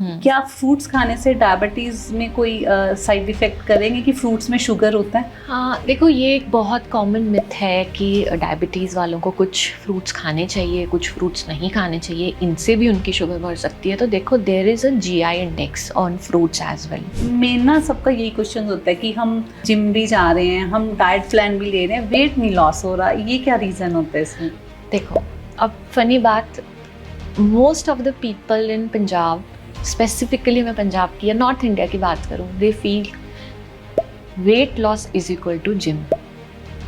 क्या फ्रूट्स खाने से डायबिटीज़ में कोई साइड इफ़ेक्ट करेंगे कि फ्रूट्स में शुगर होता है? हाँ, देखो ये एक बहुत कॉमन मिथ है कि डायबिटीज़ वालों को कुछ फ्रूट्स खाने चाहिए, कुछ फ्रूट्स नहीं खाने चाहिए, इनसे भी उनकी शुगर बढ़ सकती है। तो देखो there is a GI index on fruits as well. Main ना सबका यही क्वेश्चन होता है कि हम जिम भी जा रहे हैं, हम डाइट प्लान भी ले रहे हैं, वेट नहीं लॉस हो रहा, ये क्या रीज़न होता है इसमें? देखो अब फनी बात, most of the people in Punjab, specifically मैं पंजाब की या नॉर्थ इंडिया की बात करूँ, they feel weight loss is equal to gym.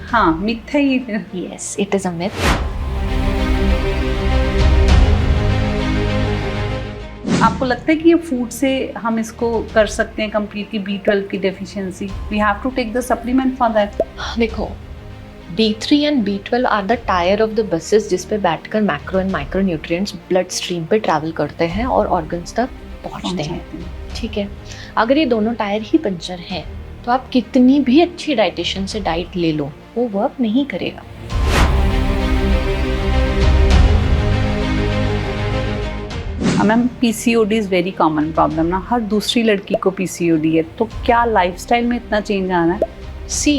हाँ, मिथ है ये। Yes, it is a myth. आपको लगता है कि ये फूड से हम इसको कर सकते हैं कंप्लीटली B12 की deficiency? We have to take the supplement for that? देखो D3 and B12 are the tyre of the buses जिस पे बैठकर macro and micro nutrients blood stream पे ट्रैवल करते हैं और ऑर्गन्स तक पहुंचते हैं। ठीक है, अगर ये दोनों टायर ही पंचर हैं तो आप कितनी भी अच्छी डाइटिशियन से डाइट ले लो, वो वर्क नहीं करेगा। Ma'am, PCOD is very common problem ना, हर दूसरी लड़की को PCOD है, तो क्या लाइफस्टाइल में इतना चेंज आना है? सी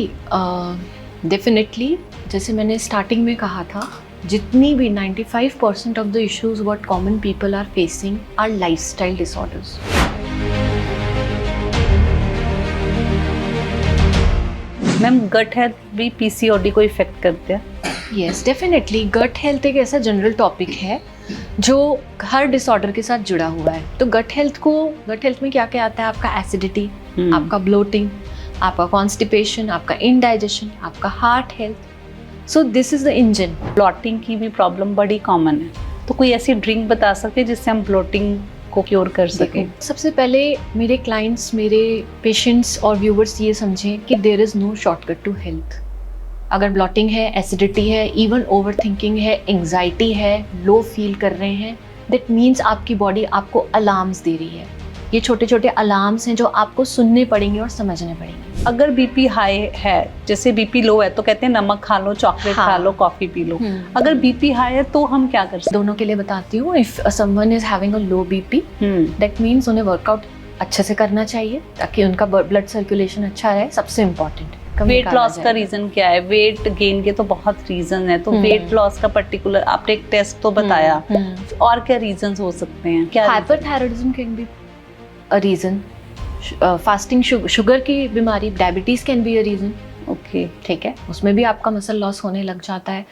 डेफिनेटली, जैसे मैंने स्टार्टिंग में कहा था, जितनी भी 95% of the issues what common people are facing are lifestyle disorders. Ma'am, gut health भी PCOD को इफेक्ट करते हैं? यस डेफिनेटली, गट हेल्थ एक ऐसा जनरल टॉपिक है जो हर डिसऑर्डर के साथ जुड़ा हुआ है। तो गट हेल्थ में क्या क्या आता है? आपका एसिडिटी, आपका ब्लोटिंग, आपका कॉन्स्टिपेशन, आपका इंडाइजेशन, आपका heart health. So this is the engine. Bloating की भी प्रॉब्लम बड़ी कॉमन है, तो कोई ऐसी ड्रिंक बता सकते हैं जिससे हम ब्लोटिंग को क्योर कर सकें? सबसे पहले मेरे क्लाइंट्स, मेरे पेशेंट्स और व्यूवर्स ये समझें कि there is no shortcut to health. अगर ब्लॉटिंग है, एसिडिटी है, इवन ओवर थिंकिंग है, एंग्जाइटी है, लो फील कर रहे हैं, दैट मीन्स आपकी बॉडी आपको अलार्म्स दे रही है। ये छोटे छोटे अलार्म्स हैं जो आपको सुनने पड़ेंगे और समझने पड़ेंगे। अगर BP हाई है, जैसे BP लो है तो कहते हैं नमक खा लो, चॉकलेट खा लो, कॉफ़ी पी लो। अगर BP हाई है तो हम क्या कर सकते हैं? दोनों के लिए बताती हूँ। If someone is having a low BP, that means उन्हें वर्कआउट अच्छे से करना चाहिए ताकि उनका ब्लड सर्कुलेशन अच्छा रहे, सबसे इम्पॉर्टेंट। वेट लॉस का रीजन क्या है? वेट गेन के तो बहुत रीजन है, तो वेट लॉस का पर्टिकुलर आपने एक टेस्ट तो बताया, और क्या रीजंस हो सकते हैं? क्या hyperthyroidism can be a reason, fasting sugar की बीमारी, diabetes can be a reason. Okay, ठीक है, उसमें भी आपका मसल लॉस होने लग जाता है।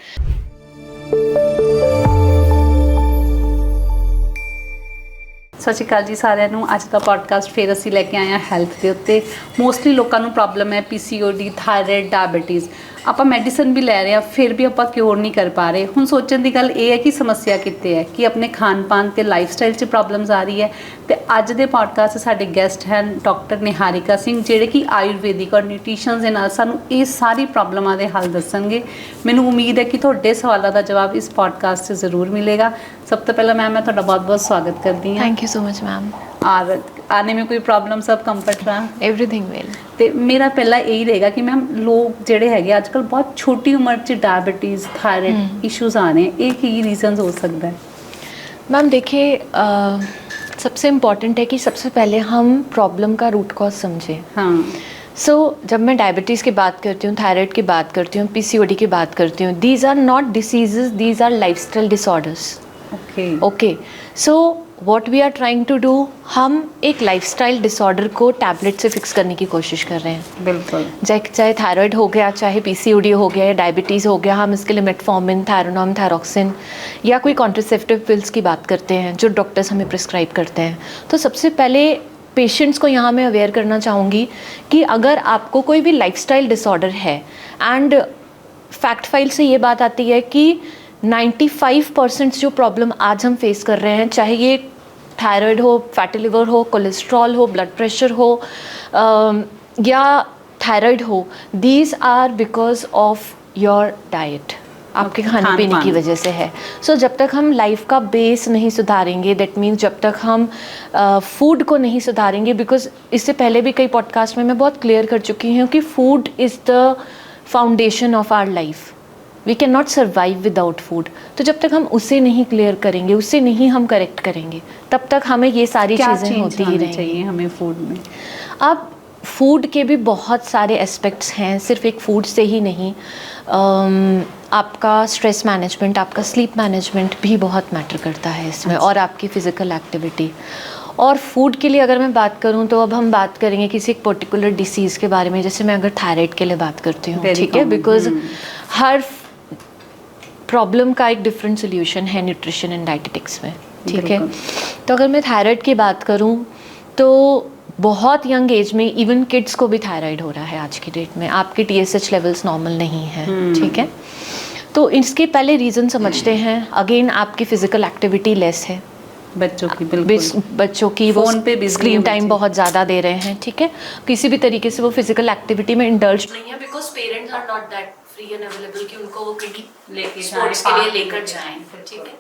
ਸਤਿ ਸ਼੍ਰੀ ਅਕਾਲ ਜੀ ਸਾਰਿਆਂ ਨੂੰ। ਅੱਜ ਦਾ ਪੋਡਕਾਸਟ ਫਿਰ ਅਸੀਂ ਲੈ ਕੇ ਆਏ ਹਾਂ ਹੈਲਥ ਦੇ ਉੱਤੇ। ਮੋਸਟਲੀ ਲੋਕਾਂ ਨੂੰ ਪ੍ਰੋਬਲਮ ਹੈ PCOD, ਥਾਇਰਾਇਡ, ਡਾਇਬੀਟੀਜ਼। ਆਪਾਂ ਮੈਡੀਸਨ ਵੀ ਲੈ ਰਹੇ ਹਾਂ, ਫਿਰ ਵੀ ਆਪਾਂ ਕਿਉਰ ਨਹੀਂ ਕਰ ਪਾ ਰਹੇ। ਹੁਣ ਸੋਚਣ ਦੀ ਗੱਲ ਇਹ ਹੈ ਕਿ ਸਮੱਸਿਆ ਕਿੱਥੇ ਹੈ, ਕਿ ਆਪਣੇ ਖਾਣ ਪਾਨ ਅਤੇ ਲਾਈਫ ਸਟਾਈਲ 'ਚ ਪ੍ਰੋਬਲਮਸ ਆ ਰਹੀ ਹੈ। ਅਤੇ ਅੱਜ ਦੇ ਪੋਡਕਾਸਟ ਸਾਡੇ ਗੈਸਟ ਹਨ ਡਾਕਟਰ ਨਿਹਾਰਿਕਾ ਸਿੰਘ, ਜਿਹੜੇ ਕਿ ਆਯੁਰਵੈਦਿਕ ਔਰ ਨਿਊਟ੍ਰੀਸ਼ਨ ਦੇ ਨਾਲ ਸਾਨੂੰ ਇਹ ਸਾਰੀ ਪ੍ਰੋਬਲਮਾਂ ਦੇ ਹੱਲ ਦੱਸਣਗੇ। ਮੈਨੂੰ ਉਮੀਦ ਹੈ ਕਿ ਤੁਹਾਡੇ ਸਵਾਲਾਂ ਦਾ ਜਵਾਬ ਇਸ ਪੋਡਕਾਸਟ 'ਚ ਜ਼ਰੂਰ ਮਿਲੇਗਾ। ਸਭ ਤੋਂ ਪਹਿਲਾਂ ਮੈਮ, मैं ਤੁਹਾਡਾ बहुत बहुत स्वागत करती हाँ। Thank you so much ma'am. और आने में कोई प्रॉब्लम, सब कंफर्ट रहा? Everything well. तो मेरा पहला यही रहेगा कि मैम, लोग ਜਿਹੜੇ ਹੈਗੇ ਅੱਜ ਕੱਲ੍ਹ बहुत छोटी उम्र 'ਚ डायबिटीज़, थायराइड इश्यूज आ रहे हैं, एक ही रीज़न हो सकता है? मैम देखिए, सबसे इम्पॉर्टेंट है कि सबसे पहले हम प्रॉब्लम का रूट कॉज समझें। हाँ। सो जब मैं डायबिटीज़ की बात करती हूँ, थायराइड की बात करती हूँ, PCOD की बात करती हूँ, these are not diseases, these are lifestyle disorders. Okay, so what we are trying to do, हम एक लाइफस्टाइल डिसऑर्डर को टैबलेट से फिक्स करने की कोशिश कर रहे हैं। बिल्कुल। चाहे थायराइड हो गया, चाहे PCOD हो गया, या डायबिटीज़ हो गया, हम इसके लिए मेटफॉर्मिन, थायरोनॉम, थायरोक्सिन या कोई कॉन्ट्रासेप्टिव पिल्स की बात करते हैं जो डॉक्टर्स हमें प्रिस्क्राइब करते हैं। तो सबसे पहले पेशेंट्स को यहाँ मैं अवेयर करना चाहूँगी कि अगर आपको कोई भी लाइफस्टाइल डिसऑर्डर है, एंड फैक्ट फाइल से ये बात आती है कि 95% जो प्रॉब्लम आज हम फेस कर रहे हैं, चाहे ये थायराइड हो, फैटी लिवर हो, कोलेस्ट्रॉल हो, ब्लड प्रेशर हो, या थायराइड हो, these are because of your diet, आपके खाने पीने की वजह से है। सो जब तक हम लाइफ का बेस नहीं सुधारेंगे, दैट मीन्स जब तक हम फूड को नहीं सुधारेंगे, बिकॉज इससे पहले भी कई पॉडकास्ट में मैं बहुत क्लियर कर चुकी हूँ कि food is the foundation of our life. We can not survive without food. तो जब तक हम उसे नहीं क्लियर करेंगे, उसे नहीं हम करेक्ट करेंगे, तब तक हमें ये सारी चीज़ें होती ही रहेंगी। चाहिए हमें फूड में? अब फूड के भी बहुत सारे एस्पेक्ट्स हैं, सिर्फ एक फूड से ही नहीं। आपका स्ट्रेस मैनेजमेंट, आपका स्लीप मैनेजमेंट भी बहुत मैटर करता है इसमें, और आपकी फ़िज़िकल एक्टिविटी। और फूड के लिए अगर मैं बात करूं तो अब हम बात करेंगे किसी एक पर्टिकुलर डिसीज़ के बारे में। जैसे मैं अगर थायराइड के लिए बात करती हूँ, ठीक है, बिकॉज हर प्रॉब्लम का एक डिफरेंट सोल्यूशन है न्यूट्रिशन एंड डाइटेटिक्स में, ठीक है। तो अगर मैं थायराइड की बात करूं तो बहुत यंग एज में इवन किड्स को भी थायराइड हो रहा है आज की डेट में। आपके TSH लेवल्स नॉर्मल नहीं हैं, ठीक है। तो इसके पहले रीज़न समझते हैं। अगेन आपकी फ़िज़िकल एक्टिविटी लेस है, बच्चों की, बिल्कुल बच्चों की वो फोन पे स्क्रीन टाइम बहुत ज़्यादा दे रहे हैं, ठीक है। किसी भी तरीके से वो फिजिकल एक्टिविटी में इंडल्ज नहीं है, because parents are not that free and available कि उनको वो कहीं लेके स्पोर्ट्स के लिए लेकर जाएं, ठीक है।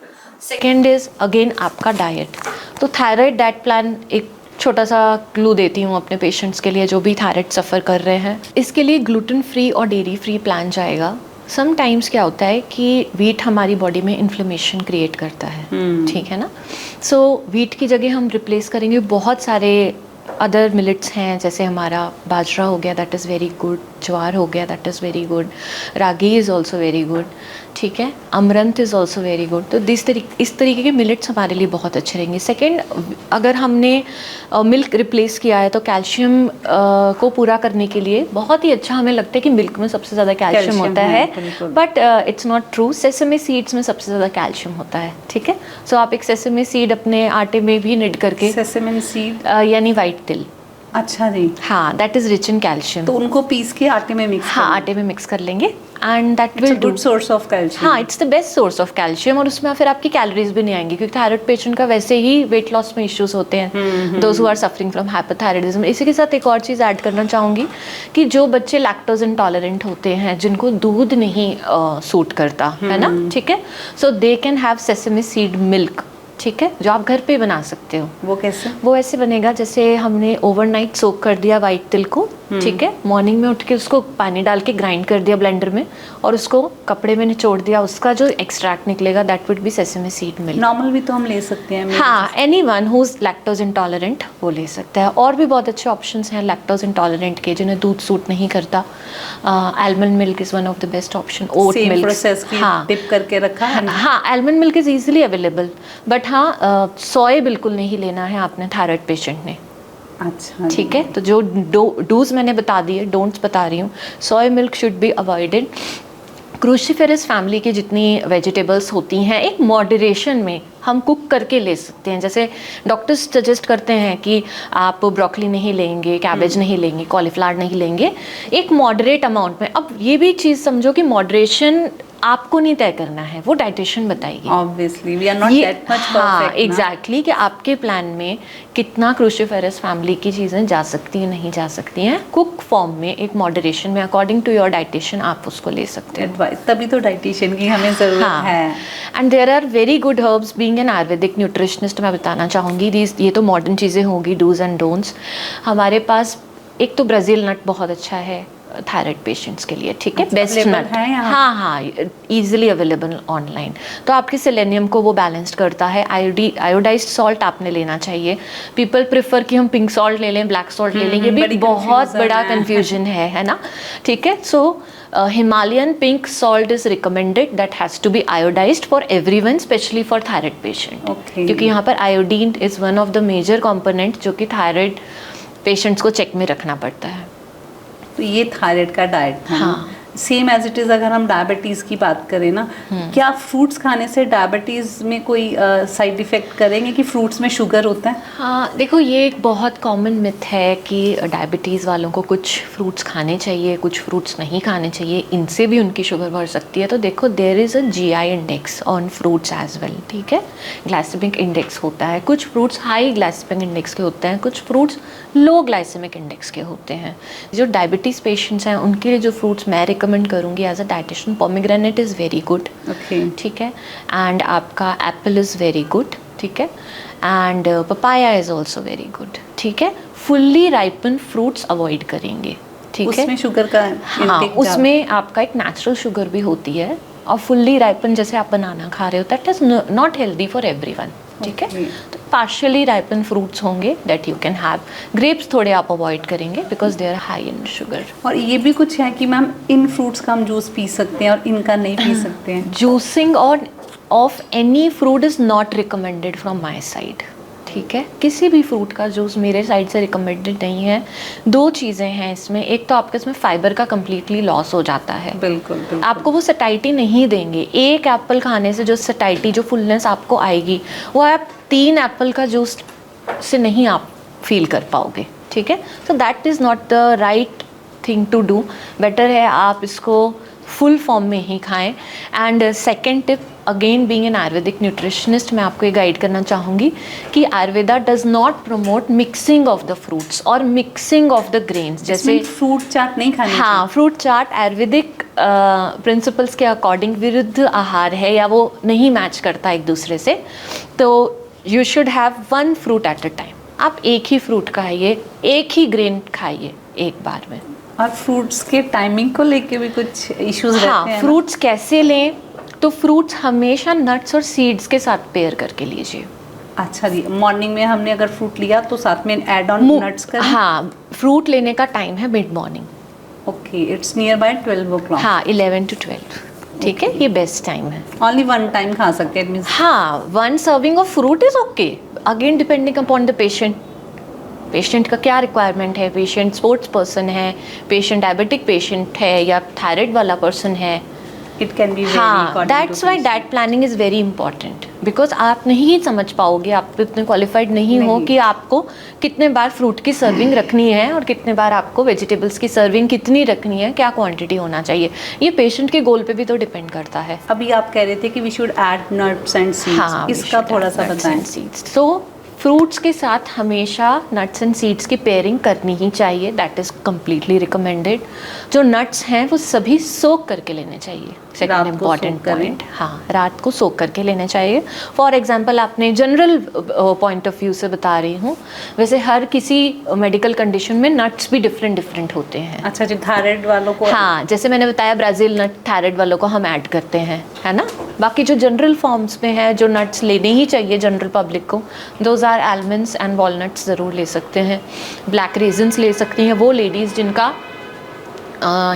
सेकेंड इज अगेन आपका डाइट। तो थायराइड डाइट प्लान एक छोटा सा क्लू देती हूँ अपने पेशेंट्स के लिए जो भी थायराइड सफ़र कर रहे हैं। इसके लिए ग्लूटेन फ्री और डेयरी फ्री प्लान जाएगा। समटाइम्स क्या होता है कि वीट हमारी बॉडी में इन्फ्लेमेशन क्रिएट करता है, ठीक है ना। सो वीट की जगह हम रिप्लेस करेंगे बहुत सारे अदर मिलेट्स हैं, जैसे हमारा बाजरा हो गया, दैट इज़ वेरी गुड। ज्वार हो गया, that is very good. Ragi is also very good, ठीक है। अमरंत इज़ ऑल्सो वेरी गुड। तो इस तरीके के मिलेट्स हमारे लिए बहुत अच्छे रहेंगे। सेकेंड, अगर हमने मिल्क रिप्लेस किया है तो कैल्शियम को पूरा करने के लिए बहुत ही अच्छा हमें लगता है कि मिल्क में सबसे ज़्यादा कैल्शियम होता है, but it's not true. Sesame seeds में सबसे ज़्यादा कैल्शियम होता है, ठीक है। सो आप एक सेसमे सीड अपने आटे में भी निड करके, सेसमे सीड यानी वाइट तिल, अच्छा जी, हाँ, that is rich in calcium. तो उनको पीस के आटे में मिक्स, हाँ, आटे में मिक्स कर लेंगे and that will good source of calcium. हाँ, it's the best source of calcium. और उसमें फिर आपकी कैलोरीज भी नहीं आएंगी, क्योंकि थायराइड पेशेंट का वैसे ही वेट लॉस में इश्यूज होते हैं, those who are suffering from hypothyroidism. इसी के साथ एक और चीज़ ऐड करना चाहूँगी कि जो बच्चे लैक्टोज इंटॉलरेंट होते हैं, जिनको दूध नहीं सूट करता है ना, ठीक है, so they can have sesame seed milk, ठीक है, जो आप घर पे बना सकते हो। वो कैसे? वो ऐसे बनेगा जैसे हमने ओवरनाइट सोक कर दिया वाइट तिल को, ठीक है, मॉर्निंग में उठ के उसको पानी डाल के ग्राइंड कर दिया ब्लेंडर में, और उसको कपड़े में निचोड़ दिया, उसका जो एक्सट्रैक्ट निकलेगा that would be sesame seed milk. Normal भी तो हम ले सकते हैं? हाँ, anyone who is lactose intolerant वो ले सकता है। और भी बहुत अच्छे ऑप्शंस हैं लैक्टोज इंटॉलरेंट के, जिन्हें दूध सूट नहीं करता। Almond milk is one of the best option. Oat milk, process की डिप करके रखा है ना? हाँ, almond milk is easily available, but हाँ, सोया बिल्कुल नहीं लेना है आपने थायराइड पेशेंट ने। अच्छा, ठीक है। तो जो डूज मैंने बता दिए, डोंट्स बता रही हूँ। Soya milk should be avoided. Cruciferous family की जितनी वेजिटेबल्स होती हैं, एक मॉडरेशन में हम कुक करके ले सकते हैं। जैसे डॉक्टर्स सजेस्ट करते हैं कि आप ब्रोकली नहीं लेंगे, कैबेज नहीं लेंगे, कॉलीफ्लावर नहीं लेंगे, एक मॉडरेट अमाउंट में। अब ये भी चीज़ समझो कि मॉडरेशन आपको नहीं तय करना है, वो डाइटिशियन बताएगी। Obviously we are not that much perfect. हाँ, एग्जैक्टली, कि आपके प्लान में कितना क्रूसीफेरस फैमिली की चीज़ें जा सकती हैं, नहीं जा सकती हैं। कुक फॉर्म में एक मॉडरेशन में अकॉर्डिंग टू योर डाइटिशियन आप उसको ले सकते हैं। एडवाइस, तभी तो डाइटिशियन की हमें ज़रूरत है। And there are very good herbs. Being an Ayurvedic nutritionist मैं बताना चाहूँगी, ये तो मॉडर्न चीज़ें होंगी, डूज एंड डोंट्स। हमारे पास एक तो ब्राज़ील नट बहुत अच्छा है थायराइड पेशेंट्स के लिए, ठीक है, बेस्ट नट है। हाँ हाँ, इजीली अवेलेबल ऑनलाइन। तो आपके सेलेनियम को वो बैलेंस्ड करता है। आयोडाइज्ड सॉल्ट आपने लेना चाहिए। पीपल प्रेफर कि हम पिंक सॉल्ट ले लें, ब्लैक सॉल्ट ले लें, ये भी बहुत बड़ा कन्फ्यूजन है ना, ठीक है। सो Himalayan pink salt is recommended, that has to be iodized for everyone, especially for thyroid patient. Okay. क्योंकि यहाँ पर iodine is one of the major component जो कि thyroid patients को चेक में रखना पड़ता है। तो ये थायराइड का डाइट था। हाँ। सेम एज इट इज़ अगर हम डायबिटीज़ की बात करें ना, क्या फ्रूट्स खाने से डायबिटीज़ में कोई साइड इफ़ेक्ट करेंगे कि फ्रूट्स में शुगर होता है? हाँ, देखो, ये एक बहुत कॉमन मिथ है कि डायबिटीज़ वालों को कुछ फ्रूट्स खाने चाहिए, कुछ फ्रूट्स नहीं खाने चाहिए, इनसे भी उनकी शुगर बढ़ सकती है। तो देखो, there is a GI index on fruits as well, ठीक है। ग्लाइसेमिक इंडेक्स होता है, कुछ फ्रूट्स हाई ग्लाइसेमिक इंडेक्स के होते हैं, कुछ फ्रूट्स लो ग्लाइसेमिक इंडेक्स के होते हैं। जो डायबिटीज़ पेशेंट्स हैं उनके लिए जो फ्रूट्स मैं रिकमेंड करूँगी as a dietitian, pomegranate is very good, ठीक है, एंड आपका एप्पल इज़ वेरी गुड, ठीक है, and papaya is also very good, ठीक है। फुल्ली राइपन फ्रूट्स अवॉइड करेंगे, ठीक है। उसमें शुगर का हाँ, उसमें आपका एक नेचुरल शुगर भी होती है, और फुल्ली राइपन जैसे आप बनाना खा रहे हो, that is not healthy for everyone, ठीक है। तो पार्शियली राइपन फ्रूट्स होंगे that you can have. Grapes थोड़े आप अवॉइड करेंगे because they are high in sugar. और ये भी कुछ है कि मैम इन फ्रूट्स का हम जूस पी सकते हैं और इनका नहीं पी सकते हैं? जूसिंग और of any fruit is not recommended from my side, ठीक है। किसी भी फ्रूट का जूस मेरे साइड से रिकमेंडेड नहीं है। दो चीज़ें हैं इसमें, एक तो आपके इसमें फाइबर का कम्प्लीटली लॉस हो जाता है, बिल्कुल, बिल्कुल। आपको वो सटाइटी नहीं देंगे। एक एप्पल खाने से जो सटाइटी, जो फुलनेस आपको आएगी, वो आप 3 एप्पल का जूस से नहीं आप फील कर पाओगे, ठीक है। So that is not the right thing to do. Better है आप इसको फुल फॉर्म में ही खाएं। And second tip, again being an Ayurvedic nutritionist, मैं आपको ये गाइड करना चाहूँगी कि Ayurveda does not promote mixing of the fruits और मिक्सिंग ऑफ द ग्रेन्स। जैसे फ्रूट चाट नहीं खानी? हाँ, फ्रूट चाट आयुर्वेदिक प्रिंसिपल्स के अकॉर्डिंग विरुद्ध आहार है, या वो नहीं मैच करता एक दूसरे से। तो you should have 1 fruit at a time. आप एक ही फ्रूट खाइए, एक ही ग्रेन खाइए एक बार में। और फ्रूट्स के टाइमिंग को लेके भी कुछ इश्यूज रहते हैं? हाँ, फ्रूट्स कैसे लें? तो फ्रूट्स हमेशा नट्स और सीड्स के साथ पेयर करके लीजिए। अच्छा जी, मॉर्निंग में हमने अगर फ्रूट लिया तो साथ में ऐड ऑन नट्स करें? हाँ, फ्रूट लेने का टाइम है mid morning. Okay, it's near by 12 o'clock। हाँ, 11 to 12, ठीक है, ये बेस्ट टाइम है। ओनली 1 टाइम खा सकते हैं? हाँ, 1 serving of fruit is okay, again depending upon the patient. Patient का क्या रिक्वायरमेंट है, पेशेंट स्पोर्ट्स पर्सन है, पेशेंट डायबिटिक पेशेंट है, या थायराइड वाला पर्सन है। इट कैन बी हाँ, that's why diet planning is very important, because आप नहीं समझ पाओगे, आप इतने क्वालिफाइड नहीं हो कि आपको कितने बार फ्रूट की सर्विंग रखनी है और कितने बार आपको वेजिटेबल्स की सर्विंग कितनी रखनी है, क्या क्वांटिटी होना चाहिए। ये पेशेंट के गोल पे भी तो डिपेंड करता है। अभी आप कह रहे थे कि we should add nuts and seeds, हाँ, इसका थोड़ा सा बताएं। सो फ्रूट्स के साथ हमेशा नट्स एंड सीड्स की पेयरिंग करनी ही चाहिए, दैट इज़ कम्प्लीटली रिकमेंडेड। जो नट्स हैं वो सभी सोक करके लेने चाहिए, सेकंड इम्पॉर्टेंट पॉइंट। हाँ, रात को सोक करके लेने चाहिए। फॉर एग्जांपल, आपने जनरल पॉइंट ऑफ व्यू से बता रही हूँ, वैसे हर किसी मेडिकल कंडीशन में नट्स भी डिफरेंट होते हैं। अच्छा जी, थायराइड वालों को? हाँ, जैसे मैंने बताया ब्राज़ील नट थायराइड वालों को हम ऐड करते हैं, है ना। बाकी जो जनरल फॉर्म्स में है, जो नट्स लेने ही चाहिए जनरल पब्लिक को, those are almonds and walnuts ज़रूर ले सकते हैं। ब्लैक रेजन्स ले सकती हैं वो लेडीज़ जिनका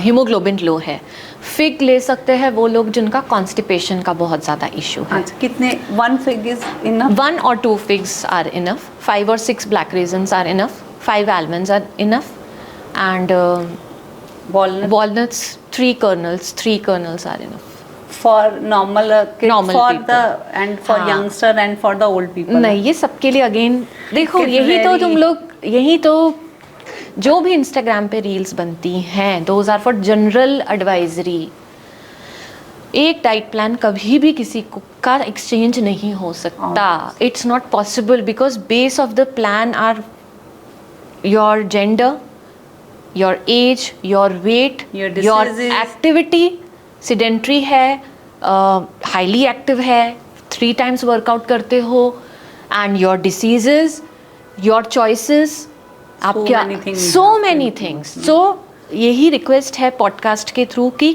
हीमोग्लोबिन लो है। फिग ले सकते हैं वो लोग जिनका कॉन्स्टिपेशन का बहुत ज़्यादा इशू है। अच्छा, कितने? 1 fig is enough? 1 or 2 figs are enough. 5 or 6 black raisins are enough. 5 almonds are enough. And walnuts, 3 kernels are enough. For normal kid, Normal for people. the and for हाँ. youngster and for the old people? नहीं, ये सबके लिए again देखो, It's यही तो very- तुम लोग, यही तो जो भी इंस्टाग्राम पे रील्स बनती हैं, those are for general advisory. एक डाइट प्लान कभी भी किसी को का एक्सचेंज नहीं हो सकता। It's not possible because base of the plan are your gender, your age, your weight, Your your diseases. Activity. Sedentary है, हाईली एक्टिव है, 3 times वर्कआउट करते हो, and your diseases, your choices, आप क्या, many things. So many things. So यही request है podcast के through कि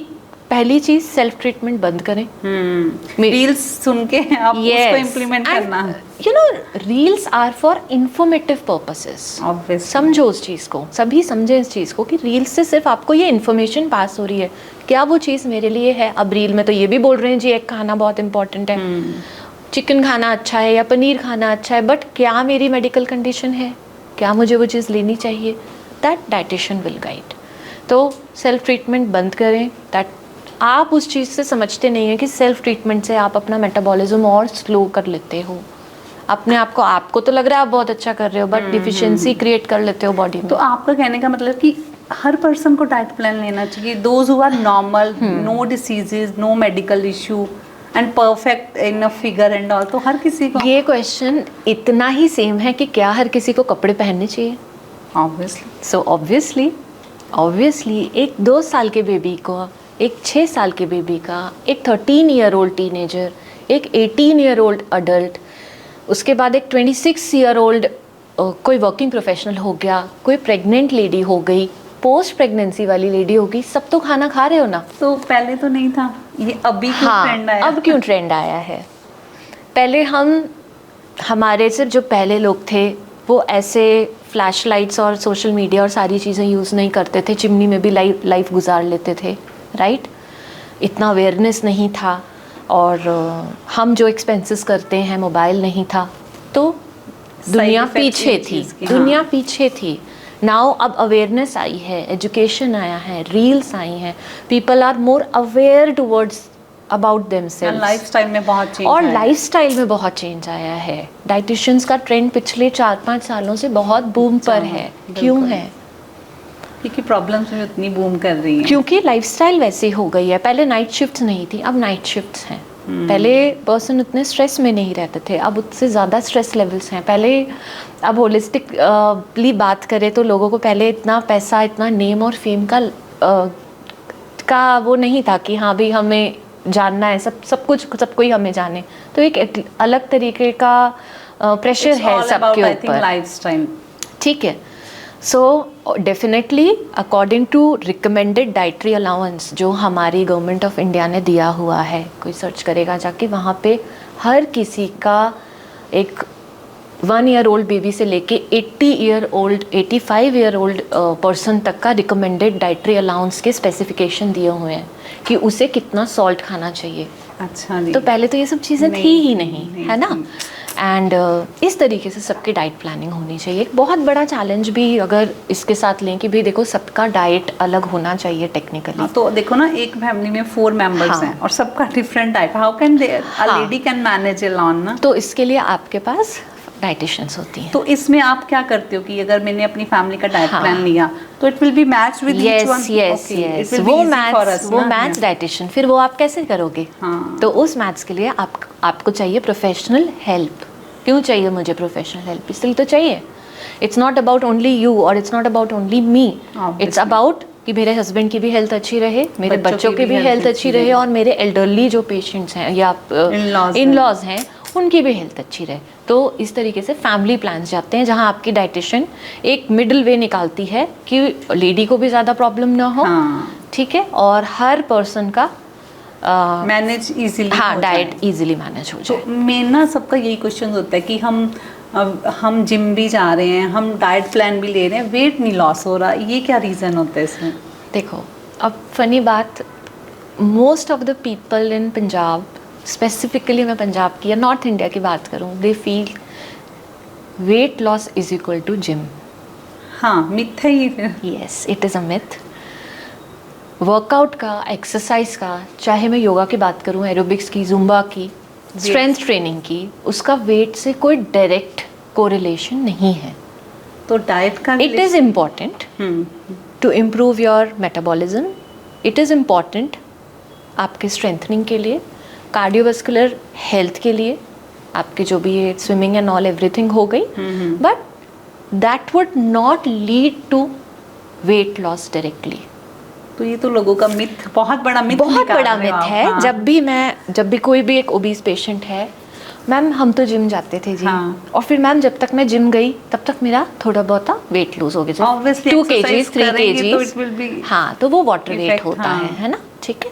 पहली चीज सेल्फ ट्रीटमेंट बंद करें। रील्स सुन के आप उसको इम्प्लीमेंट करना है। You know, reels are for informative purposes. Obviously. समझो उस चीज़ को, सभी समझे इस चीज़ को कि रील्स से सिर्फ आपको ये इन्फॉर्मेशन पास हो रही है, क्या वो चीज़ मेरे लिए है। अब रील में तो ये भी बोल रहे हैं जी एग खाना बहुत इंपॉर्टेंट है, चिकन खाना अच्छा है या पनीर खाना अच्छा है, बट क्या मेरी मेडिकल कंडीशन है, क्या मुझे वो चीज़ लेनी चाहिए, दैट डाइटिशियन विल गाइड। तो सेल्फ ट्रीटमेंट बंद करें। दैट आप उस चीज़ से समझते नहीं हैं कि सेल्फ ट्रीटमेंट से आप अपना मेटाबॉलिज्म और स्लो कर लेते हो। अपने आपको तो लग रहा है आप बहुत अच्छा कर रहे हो, बट डिफिशिएंसी क्रिएट कर लेते हो बॉडी में। तो आपका कहने का मतलब कि हर पर्सन को डाइट प्लान लेना चाहिए, those who are normal, no diseases, no medical issue and perfect in a figure and all, तो हर किसी को। ये क्वेश्चन इतना ही सेम है कि क्या हर किसी को कपड़े पहनने चाहिए। ऑब्वियसली। सो ऑब्वियसली एक 2 साल के बेबी को, एक 6 साल के बेबी का, एक 13 ईयर ओल्ड टीनेजर, एक 18 ईयर ओल्ड अडल्ट, उसके बाद एक 26 ईयर ओल्ड कोई वर्किंग प्रोफेशनल हो गया, कोई प्रेग्नेंट लेडी हो गई, पोस्ट प्रेगनेंसी वाली लेडी होगी, सब तो खाना खा रहे हो ना। तो पहले तो नहीं था ये, अभी क्यों ट्रेंड आया? अब क्यों ट्रेंड आया है? पहले हमारे से जो पहले लोग थे वो ऐसे फ्लैश लाइट्स और सोशल मीडिया और सारी चीज़ें यूज़ नहीं करते थे, चिमनी में भी लाइफ गुजार लेते थे, राइट? इतना अवेयरनेस नहीं था, और हम जो एक्सपेंसेस करते हैं, मोबाइल नहीं था, तो दुनिया पीछे थी, दुनिया पीछे थी। नाउ अब अवेयरनेस आई है, एजुकेशन आया है, रील्स आई हैं, people are more aware towards about themselves, lifestyle में बहुत चेंज और लाइफस्टाइल में बहुत चेंज आया है। डाइटिशियंस का ट्रेंड पिछले 4-5 सालों से बहुत बूम पर है। क्यों है? क्योंकि प्रॉब्लम्स में उतनी बूम कर रही हैं, क्योंकि लाइफस्टाइल वैसी हो गई है। पहले नाइट शिफ्ट्स नहीं थी, अब नाइट शिफ्ट्स हैं। पहले पर्सन उतने स्ट्रेस में नहीं रहते थे, अब उससे ज़्यादा स्ट्रेस लेवल्स हैं। पहले, अब होलिस्टिकली बात करें तो लोगों को पहले इतना पैसा, इतना नेम और फेम का वो नहीं था कि हाँ भी हमें जानना है, सब कोई हमें जाने। तो एक अलग तरीके का प्रेशर है सबके ऊपर, लाइफस्टाइल। ठीक है। So definitely according to recommended dietary allowance जो हमारी गवर्नमेंट ऑफ इंडिया ने दिया हुआ है, कोई सर्च करेगा जाके, वहाँ पे हर किसी का एक 1 ईयर ओल्ड बेबी से लेके 85 ईयर ओल्ड पर्सन तक का रिकमेंडेड डाइटरी अलाउंस के स्पेसिफिकेशन दिए हुए हैं कि उसे कितना सॉल्ट खाना चाहिए। अच्छा जी। तो पहले तो ये सब चीज़ें थी ही नहीं, है ना? एंड इस तरीके से सबकी डाइट प्लानिंग होनी चाहिए। एक बहुत बड़ा चैलेंज भी अगर इसके साथ लें कि भाई देखो, सबका डाइट अलग होना चाहिए टेक्निकली। तो देखो ना, एक फैमिली में 4 मेंबर्स हैं और सबका different diet, how can a lady can manage alone ना? तो इसके लिए आपके पास डाइटिशियंस होती हैं। तो इसमें आप क्या करते हो कि अगर मैंने अपनी फैमिली का डाइट प्लान लिया तो it will be match with each one? Yes, वो मैच डाइटिशियन, फिर वो आप कैसे करोगे? तो उस मैथ्स के लिए आपको चाहिए प्रोफेशनल हेल्प। क्यों चाहिए मुझे प्रोफेशनल हेल्प? इसलिए तो चाहिए, it's not about only you और it's not about only me, it's about कि मेरे हस्बैंड की भी हेल्थ अच्छी रहे, मेरे बच्चों की भी हेल्थ अच्छी रहे, और मेरे एल्डरली जो पेशेंट्स हैं या इन-लॉज हैं उनकी भी हेल्थ अच्छी रहे। तो इस तरीके से फैमिली प्लान्स जाते हैं जहां आपकी डाइटिशियन एक मिडिल वे निकालती है कि लेडी को भी ज़्यादा प्रॉब्लम ना हो, ठीक है, और हर पर्सन का मैनेज इजीली, हाँ, डाइट इजीली मैनेज हो जाए। तो मेन ना सबका यही क्वेश्चन होता है कि हम जिम भी जा रहे हैं, हम डाइट प्लान भी ले रहे हैं, वेट नहीं लॉस हो रहा, ये क्या रीज़न होता है इसमें? देखो, अब फनी बात, most of the people in Punjab, specifically मैं पंजाब की या नॉर्थ इंडिया की बात करूं, they feel weight loss is equal to gym. हाँ, मिथ है ये फिर। Yes, it is a myth. Workout का, एक्सरसाइज का, चाहे मैं योगा की बात करूं, एरोबिक्स की, जुम्बा की, स्ट्रेंथ ट्रेनिंग की, उसका वेट से कोई डायरेक्ट कोरिलेशन नहीं है। तो डाइट का it is important to improve your metabolism, it is important आपके स्ट्रेंथनिंग के लिए, कार्डियोवास्कुलर हेल्थ के लिए, आपके जो भी स्विमिंग एंड ऑल एवरीथिंग हो गई, but that would not lead to weight loss directly. तो ये तो लोगों का मिथ, बहुत बड़ा मिथ है। हाँ। जब भी कोई भी एक ओबीस पेशेंट है, मैम हम तो जिम जाते थे जी, और फिर मैम जब तक मैं जिम गई तब तक मेरा थोड़ा बहुत वेट लूज हो गया, 2 kgs 3 kgs, हाँ, तो वो वाटर वेट होता है ना, ठीक है।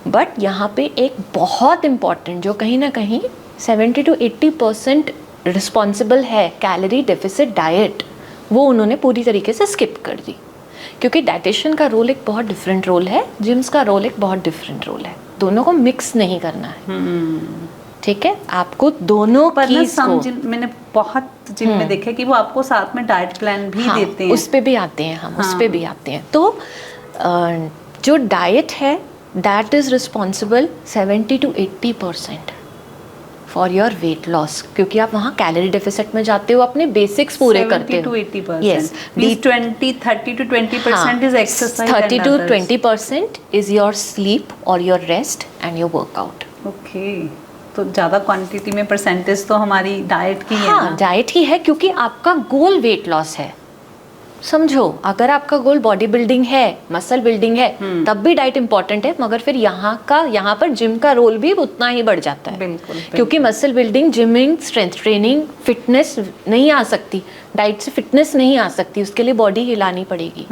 बट यहाँ पे एक बहुत इम्पॉर्टेंट, जो कहीं ना कहीं 70 to 80% रिस्पॉन्सिबल है, कैलोरी डेफिसिट डाइट, वो उन्होंने पूरी तरीके से स्किप कर दी। क्योंकि डाइटिशियन का रोल एक बहुत डिफरेंट रोल है, जिम्स का रोल एक बहुत डिफरेंट रोल है, दोनों को मिक्स नहीं करना है, ठीक है। आपको दोनों चीज को, मैंने बहुत जिम में देखा कि वो आपको साथ में डाइट प्लान भी देते हैं, उस पे भी आते हैं हम, उस पे भी आते हैं। तो जो डाइट है, that is responsible 70 to 80% for your weight loss, क्योंकि आप वहाँ कैलोरी डेफिसिट में जाते हो, अपने बेसिक्स पूरे करते हो। 70 to 80%, yes, 30 to 20% is exercise, 30 to 20% is your sleep or your rest and your workout. Okay, तो ज़्यादा क्वांटिटी में परसेंटेज तो हमारी डाइट की है। हाँ, डाइट ही है, क्योंकि आपका गोल वेट लॉस है, समझो, अगर आपका गोल बॉडी बिल्डिंग है, मसल बिल्डिंग है, तब भी डाइट इंपॉर्टेंट है, मगर फिर यहाँ पर जिम का रोल भी उतना ही बढ़ जाता है। बिल्कुल, क्योंकि muscle building, gymming, strength training, fitness नहीं आ सकती, डाइट से फिटनेस नहीं आ सकती, उसके लिए बॉडी हिलानी पड़ेगी,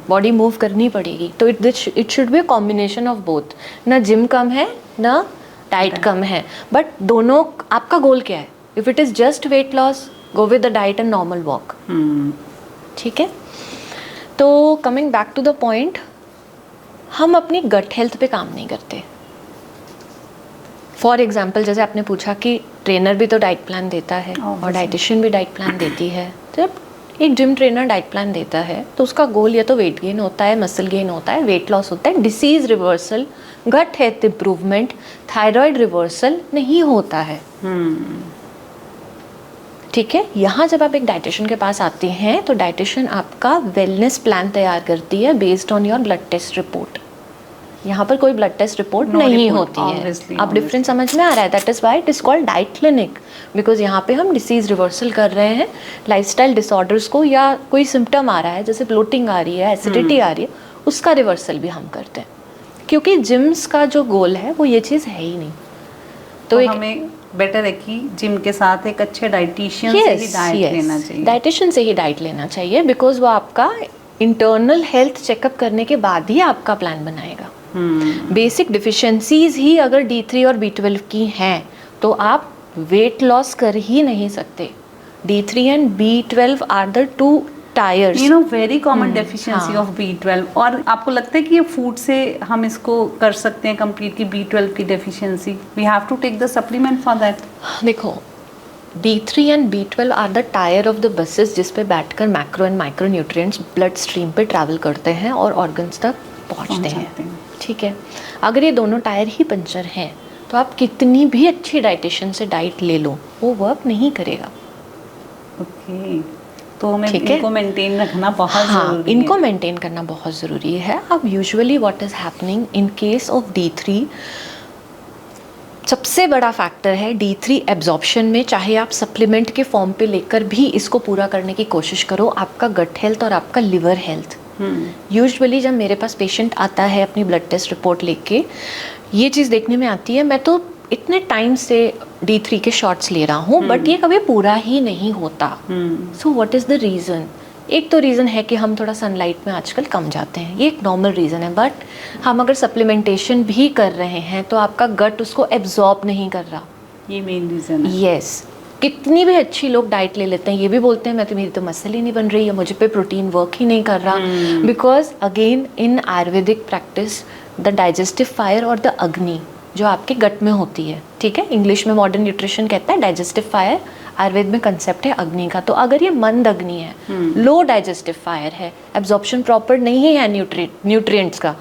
बॉडी मूव करनी पड़ेगी। तो it should be a combination of both. ना जिम कम है ना डाइट कम है, बट दोनों, आपका गोल क्या है? If it is just weight loss, go with the diet and normal walk. ठीक है। तो coming back to the point, हम अपनी गट हेल्थ पे काम नहीं करते। फॉर एग्जाम्पल, जैसे आपने पूछा कि ट्रेनर भी तो डाइट प्लान देता है और डाइटिशियन भी डाइट प्लान देती है। तो जब एक जिम ट्रेनर डाइट प्लान देता है तो उसका गोल या तो वेट गेन होता है, मसल गेन होता है, वेट लॉस होता है, disease reversal, gut health improvement, thyroid reversal नहीं होता है। ठीक है। यहाँ जब आप एक डाइटिशियन के पास आते हैं तो डाइटिशियन आपका वेलनेस प्लान तैयार करती है based on your blood test report. यहाँ पर कोई ब्लड टेस्ट रिपोर्ट नहीं होती है। अब डिफरेंस समझ में आ रहा है? That is why it is called diet clinic, because यहाँ पे हम डिसीज रिवर्सल कर रहे हैं, लाइफस्टाइल डिसऑर्डर्स को, या कोई सिम्टम आ रहा है जैसे ब्लोटिंग आ रही है, एसिडिटी आ रही है, उसका रिवर्सल भी हम करते हैं। क्योंकि जिम्स का जो गोल है वो ये चीज़ है ही नहीं। तो हमें बेटर है कि जिम के साथ एक अच्छे डाइटिशियन से ही डाइट लेना चाहिए। डाइटिशियन से ही डाइट लेना चाहिए, बिकॉज वो आपका इंटरनल हेल्थ चेकअप करने के बाद ही आपका प्लान बनाएगा। बेसिक डिफिशियंसीज ही अगर D3 और B12 की हैं तो आप वेट लॉस कर ही नहीं सकते। D3 and B12 are the two tires, very common deficiency of B12। और आपको लगता है कि ये फूड से हम इसको कर सकते हैं कंप्लीट की B12 की deficiency? We have to take the supplement for that. देखो, D3 and B12 are the tyre of the buses जिस पे बैठकर macro and micro nutrients blood stream पे ट्रैवल करते हैं और ऑर्गन्स तक पहुंचते हैं। ठीक है। अगर ये दोनों टायर ही पंचर हैं तो आप कितनी भी अच्छी डाइटिशियन से डाइट ले लो, वो वर्क नहीं करेगा। ओके। तो हमें इनको मेंटेन रखना बहुत ज़रूरी है। इनको मेंटेन करना बहुत ज़रूरी है। अब usually what is happening in case of D3, सबसे बड़ा फैक्टर है D3 एब्जॉर्प्शन में। चाहे आप सप्लीमेंट के फॉर्म पे लेकर भी इसको पूरा करने की कोशिश करो, आपका गट हेल्थ और आपका लिवर हेल्थ। यूजुअली जब मेरे पास पेशेंट आता है अपनी ब्लड टेस्ट रिपोर्ट लेके, ये चीज़ देखने में आती है, मैं तो इतने टाइम से D3 के शॉट्स ले रहा हूँ बट ये कभी पूरा ही नहीं होता। So what is the reason? एक तो रीज़न है कि हम थोड़ा सनलाइट में आजकल कम जाते हैं, ये एक नॉर्मल रीज़न है। बट हम अगर सप्लीमेंटेशन भी कर रहे हैं तो आपका गट उसको एब्जॉर्ब नहीं कर रहा, ये मेन रीज़न है। यस। कितनी भी अच्छी लोग डाइट ले लेते हैं, ये भी बोलते हैं मेरी तो मसल ही नहीं बन रही है, मुझे पे प्रोटीन वर्क ही नहीं कर रहा। Because again in Ayurvedic practice the digestive fire और द अग्नि जो आपके गट में होती है, ठीक है, इंग्लिश में मॉडर्न न्यूट्रिशन कहता है डाइजेस्टिव फायर, आयुर्वेद में कंसेप्ट है अग्नि का। तो अगर ये मंद अग्नि है, लो डाइजेस्टिव फायर है, एब्जॉर्प्शन प्रॉपर नहीं है न्यूट्रिएंट्स का,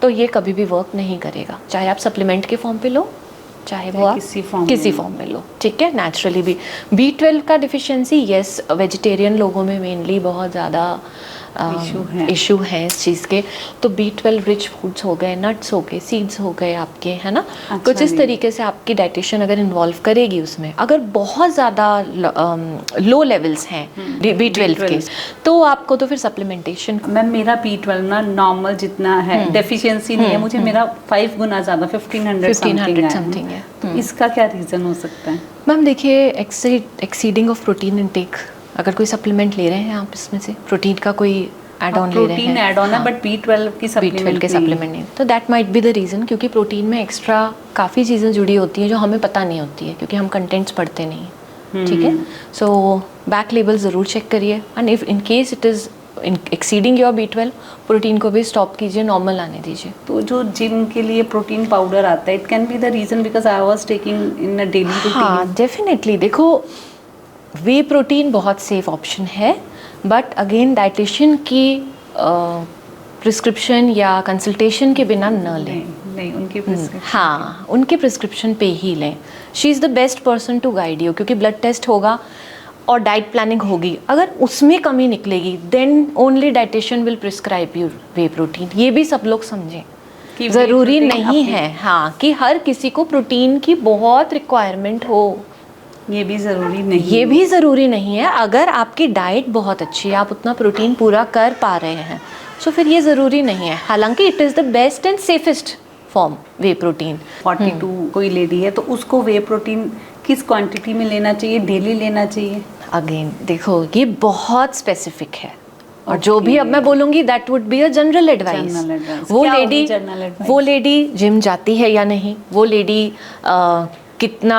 तो ये कभी भी वर्क नहीं करेगा, चाहे आप सप्लीमेंट के फॉर्म पे लो, चाहे वो आप किसी फॉर्म में लो। ठीक है। नेचुरली भी B12 का डिफिशियंसी, यस, वेजिटेरियन लोगों में मेनली बहुत ज़्यादा इशू है इस चीज़ के। तो B12 रिच फूड्स हो गए, नट्स हो गए, सीड्स हो गए आपके, है ना। अच्छा, कुछ इस तरीके से आपकी डाइटिशियन अगर इन्वॉल्व करेगी उसमें, अगर बहुत ज़्यादा लो लेवल्स हैं B12 के, तो आपको तो फिर सप्लीमेंटेशन। मैम मेरा B12 ना नॉर्मल जितना है, डेफिशिएंसी नहीं है, मुझे मेरा 5 गुना ज़्यादा 1500 समथिंग है। तो इसका क्या रीज़न हो सकता है? मैम देखिए, एक्सीडिंग ऑफ प्रोटीन इनटेक, अगर कोई सप्लीमेंट ले रहे हैं आप, इसमें से प्रोटीन का कोई एड ऑन ले रहे हैं, प्रोटीन एड ऑन है बट B12 की सप्लीमेंट नहीं, तो that might be the reason. क्योंकि प्रोटीन में एक्स्ट्रा काफ़ी चीज़ें जुड़ी होती हैं जो हमें पता नहीं होती है, क्योंकि हम कंटेंट्स पढ़ते नहीं। ठीक है। सो बैक लेबल ज़रूर चेक करिए, and if in case it is exceeding your B12, protein को भी स्टॉप कीजिए, नॉर्मल आने दीजिए। तो जो जिम के लिए प्रोटीन पाउडर आता है, it can be the reason because I was taking in a daily routine. हाँ, डेफिनेटली। देखो, वे प्रोटीन बहुत सेफ ऑप्शन है, बट अगेन डाइटिशियन की प्रिस्क्रिप्शन या कंसल्टेशन के बिना न लें। नहीं, उनकी प्रिस्क्रिप्शन, हाँ, उनके प्रिस्क्रिप्शन पे ही लें। She is the best person to guide you, क्योंकि ब्लड टेस्ट होगा और डाइट प्लानिंग होगी, अगर उसमें कमी निकलेगी then only dietitian will prescribe you whey protein. ये भी सब लोग समझें, ज़रूरी नहीं है हाँ कि हर किसी को प्रोटीन की बहुत रिक्वायरमेंट हो। ये भी ज़रूरी नहीं ये भी ज़रूरी नहीं है। अगर आपकी डाइट बहुत अच्छी है, आप उतना प्रोटीन पूरा कर पा रहे हैं, तो फिर ये ज़रूरी नहीं है। हालांकि it is the best and safest form way protein. 42 कोई लेडी है तो उसको वे प्रोटीन किस क्वांटिटी में लेना चाहिए, डेली लेना चाहिए? अगेन देखो, ये बहुत स्पेसिफिक है, और जो भी अब मैं बोलूँगी that would be a general advice. वो लेडी जिम जाती है या नहीं, वो लेडी कितना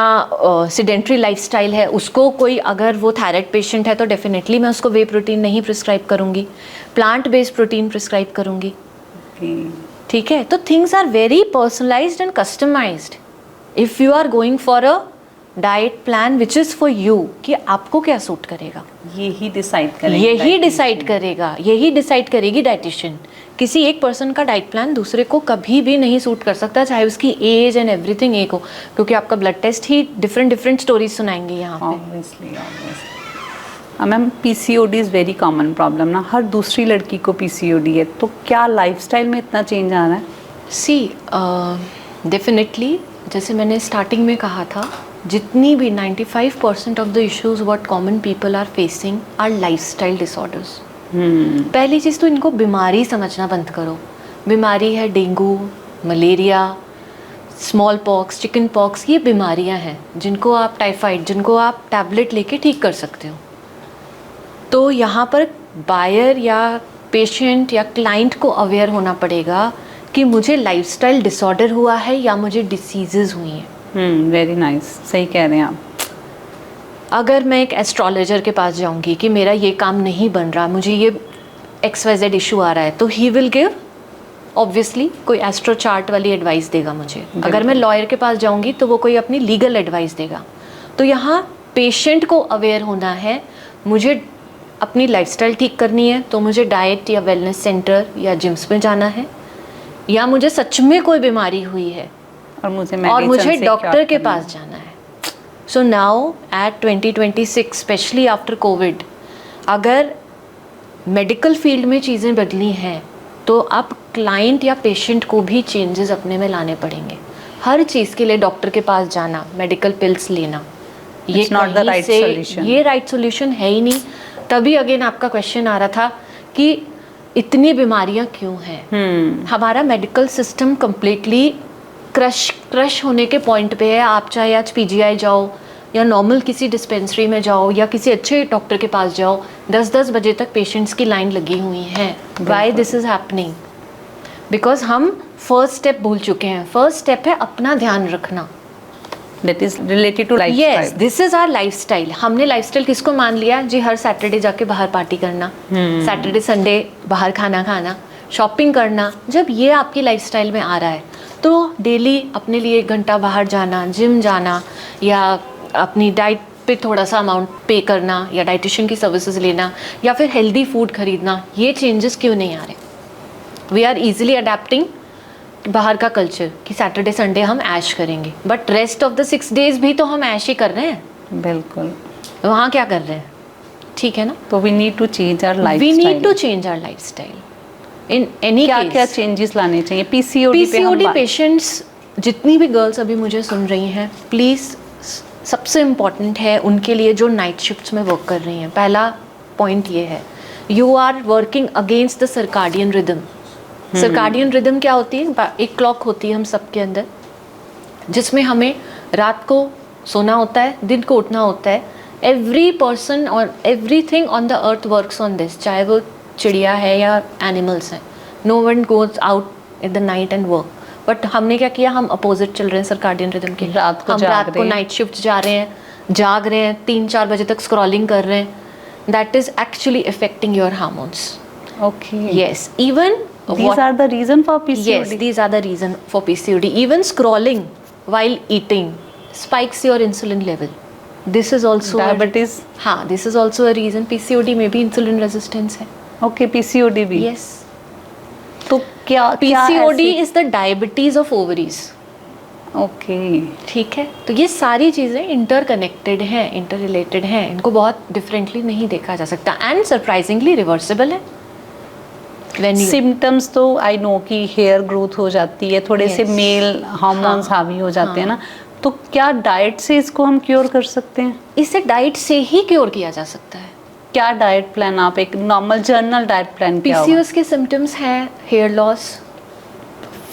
सिडेंट्री लाइफस्टाइल है, उसको कोई अगर वो थायराइड पेशेंट है तो डेफिनेटली मैं उसको वे प्रोटीन नहीं प्रिस्क्राइब करूँगी, प्लांट बेस्ड प्रोटीन प्रिस्क्राइब करूँगी। ठीक है, तो things are very personalised and customised. If you are going for a diet plan which is for you, कि आपको क्या सूट करेगा, यही डिसाइड करेगा, यही डिसाइड करेगी डाइटिशियन। किसी एक पर्सन का डाइट प्लान दूसरे को कभी भी नहीं सूट कर सकता, चाहे उसकी एज एंड एवरीथिंग एक हो, क्योंकि आपका ब्लड टेस्ट ही डिफरेंट स्टोरीज सुनाएंगे यहाँ पे। Obviously ma'am, PCOD is very common problem ना, हर दूसरी लड़की को पीसीओडी है, तो क्या लाइफस्टाइल में इतना चेंज आ रहा है? सी डेफिनेटली, जैसे मैंने स्टार्टिंग में कहा था, जितनी भी 95% of the issues what common people are facing are lifestyle disorders. पहली चीज़ तो इनको बीमारी समझना बंद करो। बीमारी है dengue, malaria, small pox, chicken pox, ये बीमारियां हैं जिनको आप, टाइफाइड, जिनको आप टैबलेट लेके ठीक कर सकते हो। तो यहाँ पर बायर या पेशेंट या क्लाइंट को अवेयर होना पड़ेगा कि मुझे लाइफस्टाइल डिसऑर्डर हुआ है या मुझे डिसीजेज हुई हैं। वेरी नाइस, सही कह रहे हैं आप। अगर मैं एक एस्ट्रोलॉजर के पास जाऊंगी कि मेरा ये काम नहीं बन रहा, मुझे ये XYZ इशू आ रहा है, तो ही विल गिव ऑब्वियसली कोई एस्ट्रो चार्ट वाली एडवाइस देगा मुझे। अगर मैं लॉयर के पास जाऊंगी तो वो कोई अपनी लीगल एडवाइस देगा। तो यहाँ पेशेंट को अवेयर होना है, मुझे अपनी लाइफस्टाइल ठीक करनी है तो मुझे डाइट या वेलनेस सेंटर या जिम्स में जाना है, या मुझे सच में कोई बीमारी हुई है और मुझे डॉक्टर के पास जाना है। So now at 2026 specially after Covid, अगर मेडिकल फील्ड में चीज़ें बदली हैं तो अब क्लाइंट या पेशेंट को भी चेंजेस अपने में लाने पड़ेंगे। हर चीज़ के लिए डॉक्टर के पास जाना, मेडिकल पिल्स लेना, ये नॉट द राइट सॉल्यूशन। ये राइट सॉल्यूशन है ही नहीं। तभी अगेन आपका क्वेश्चन आ रहा था कि इतनी बीमारियां क्यों हैं। हमारा मेडिकल सिस्टम कम्प्लीटली क्रश होने के पॉइंट पे है। आप चाहे आज PGI जाओ या नॉर्मल किसी डिस्पेंसरी में जाओ या किसी अच्छे डॉक्टर के पास जाओ, 10-10 बजे तक पेशेंट्स की लाइन लगी हुई है। Why this is happening? Because हम फर्स्ट स्टेप भूल चुके हैं। फर्स्ट स्टेप है अपना ध्यान रखना। That is related to lifestyle. Yes, this is our lifestyle. हमने लाइफस्टाइल किसको मान लिया जी? हर सैटरडे जाके बाहर पार्टी करना, सैटरडे संडे बाहर खाना खाना, शॉपिंग करना। जब ये आपकी लाइफस्टाइल में आ रहा है तो डेली अपने लिए 1 घंटा बाहर जाना, जिम जाना, या अपनी डाइट पे थोड़ा सा अमाउंट पे करना, या डाइटिशियन की सर्विसेज लेना, या फिर हेल्दी फूड खरीदना, ये चेंजेस क्यों नहीं आ रहे? वी आर ईजिली अडेप्टिंग बाहर का कल्चर कि सैटरडे संडे हम ऐश करेंगे, but rest of the 6 days भी तो हम ऐश ही कर रहे हैं। बिल्कुल। वहाँ क्या कर रहे हैं? ठीक है ना? तो we need to change our lifestyle. We need to change our lifestyle in any case. क्या चेंजेस लाने चाहिए? पीसीओडी पेशेंट्स, जितनी भी गर्ल्स अभी मुझे सुन रही हैं, प्लीज़ सबसे इम्पॉर्टेंट है उनके लिए जो नाइट शिफ्ट्स में वर्क कर रही हैं, पहला पॉइंट ये है, you are working against the circadian rhythm. Circadian rhythm क्या होती है? एक क्लॉक होती है हम सबके अंदर, जिसमें हमें रात को सोना होता है, दिन को उठना होता है। एवरी पर्सन और everything on the earth works on this, चाहे वो चिड़िया है या एनिमल्स हैं। No one goes out in the night and work, but हमने क्या किया? हम अपोजिट चल रहे हैं सर्काडियन रिदम के। हम रात को नाइट शिफ्ट जा रहे हैं, जाग रहे हैं, 3-4 बजे तक स्क्रॉलिंग कर रहे हैं। That is actually affecting your hormones. Okay, yes, even these are the reason for PCOD. Yes, these are the reason for PCOD. Even scrolling while eating spikes your insulin level. This is also diabetes. हाँ, this is also a reason. PCOD में भी insulin resistance है। Okay, PCOD भी। Yes. तो क्या PCOD is the diabetes of ovaries. Okay. ठीक है, तो ये सारी चीज़ें इंटरकनेक्टेड हैं, इंटर रिलेटेड हैं। इनको बहुत डिफरेंटली नहीं देखा जा सकता, एंड सरप्राइजिंगली रिवर्सिबल है। सिम्टम्स तो आई नो कि हेयर ग्रोथ हो जाती है, थोड़े से मेल हार्मोन्स हावी हो जाते हैं ना, तो क्या डाइट से इसको हम क्योर कर सकते हैं? इसे डाइट से ही क्योर किया जा सकता है। क्या डाइट प्लान, आप एक नॉर्मल जर्नल डाइट प्लान क्या होगा? पीसीओएस के सिम्टम्स हैं hair loss,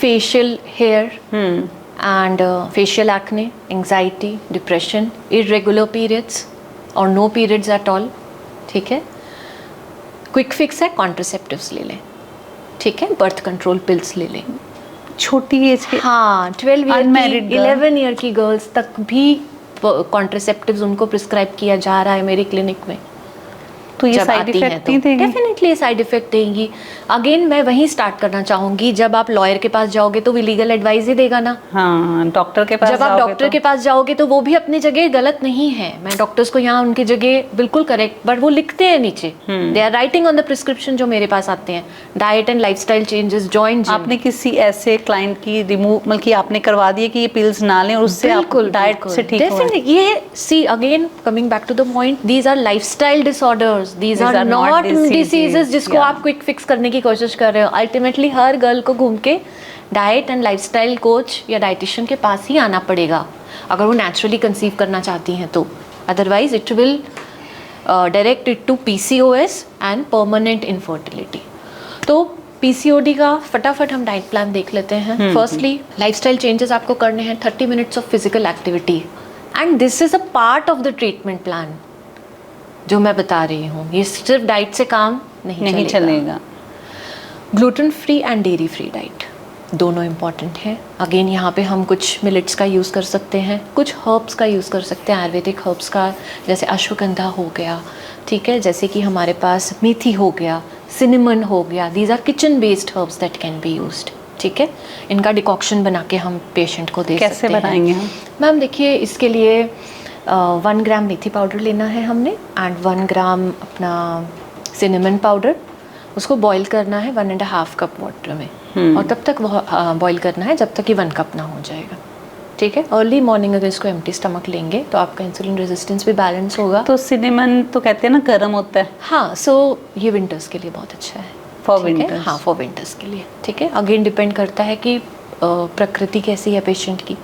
facial hair and facial acne, anxiety, depression, irregular periods और नो पीरियड्स एट ऑल। ठीक है, क्विक फिक्स है, कॉन्ट्रासेप्टिव्स ले लें। ठीक है, बर्थ कंट्रोल पिल्स ले लें। छोटी एज के, हाँ, 12 ईयर Unmarried की, girl. 11 ईयर की गर्ल्स तक भी कॉन्ट्रासेप्टिव्स उनको प्रिस्क्राइब किया जा रहा है मेरे क्लिनिक में। तो ये जब साइड आती हैं इफेक्ट तो नहीं देगी? डेफिनेटली साइड इफेक्ट देंगी। अगेन मैं वहीं स्टार्ट करना चाहूंगी, जब आप लॉयर के पास जाओगे तो वो लीगल एडवाइस ही देगा ना। हाँ, डॉक्टर के पास जब आप जाओगे डॉक्टर के पास जाओगे तो वो भी अपनी जगह गलत नहीं है, मैं डॉक्टर्स को यहाँ उनकी जगह बिल्कुल करेक्ट, बट वो लिखते हैं नीचे, they are writing on the prescription जो मेरे पास आते हैं, diet and lifestyle changes, join gym. आपने किसी ऐसे क्लाइंट की रिमूव मतलब कि आपने करवा दिया कि ये पिल्स ना लें और उससे आप बिल्कुल डाइट से ठीक हो? डेफिनेटली। ये see again coming back to the point, these are lifestyle disorders, these are not diseases जिसको आप क्विक फिक्स करने की कोशिश कर रहे हो। अल्टीमेटली हर गर्ल को घूम के डाइट एंड लाइफस्टाइल कोच या डाइटिशियन के पास ही आना पड़ेगा अगर वो नेचुरली कंसीव करना चाहती हैं तो। Otherwise it will direct it to PCOS and permanent infertility. तो पीसीओडी का फटाफट हम डाइट प्लान देख लेते हैं। फर्स्टली लाइफस्टाइल चेंजेस आपको करने हैं, 30 minutes of physical activity, and this is a part of the treatment plan जो मैं बता रही हूँ। ये सिर्फ डाइट से काम नहीं चलेगा। Gluten free and dairy free diet दोनों इम्पॉर्टेंट हैं। अगेन यहाँ पे हम कुछ मिलेट्स का यूज़ कर सकते हैं, कुछ हर्ब्स का यूज़ कर सकते हैं, आयुर्वेदिक हर्ब्स का, जैसे अश्वगंधा हो गया, ठीक है, जैसे कि हमारे पास मेथी हो गया, सिनेमन हो गया। These are kitchen based herbs that can be used. ठीक है, इनका डिकॉक्शन बना के हम पेशेंट को दे सकते हैं। कैसे बनाएंगे हम? मैम देखिए, इसके लिए 1 ग्राम मेथी पाउडर लेना है हमने एंड 1 ग्राम अपना सिनेमन पाउडर। उसको बॉईल करना है 1.5 कप वाटर में, और तब तक बॉईल करना है जब तक कि 1 कप ना हो जाएगा। ठीक है, अर्ली मॉर्निंग अगर इसको एम्प्टी स्टमक लेंगे तो आपका इंसुलिन रेजिस्टेंस भी बैलेंस होगा। तो सिनेमन तो कहते हैं ना गर्म होता है। हाँ, सो ये विंटर्स के लिए बहुत अच्छा है। फॉर ठीक है? विंटर्स? हाँ, फॉर विंटर्स के लिए। ठीक है, अगेन डिपेंड करता है कि प्रकृति कैसी है पेशेंट की।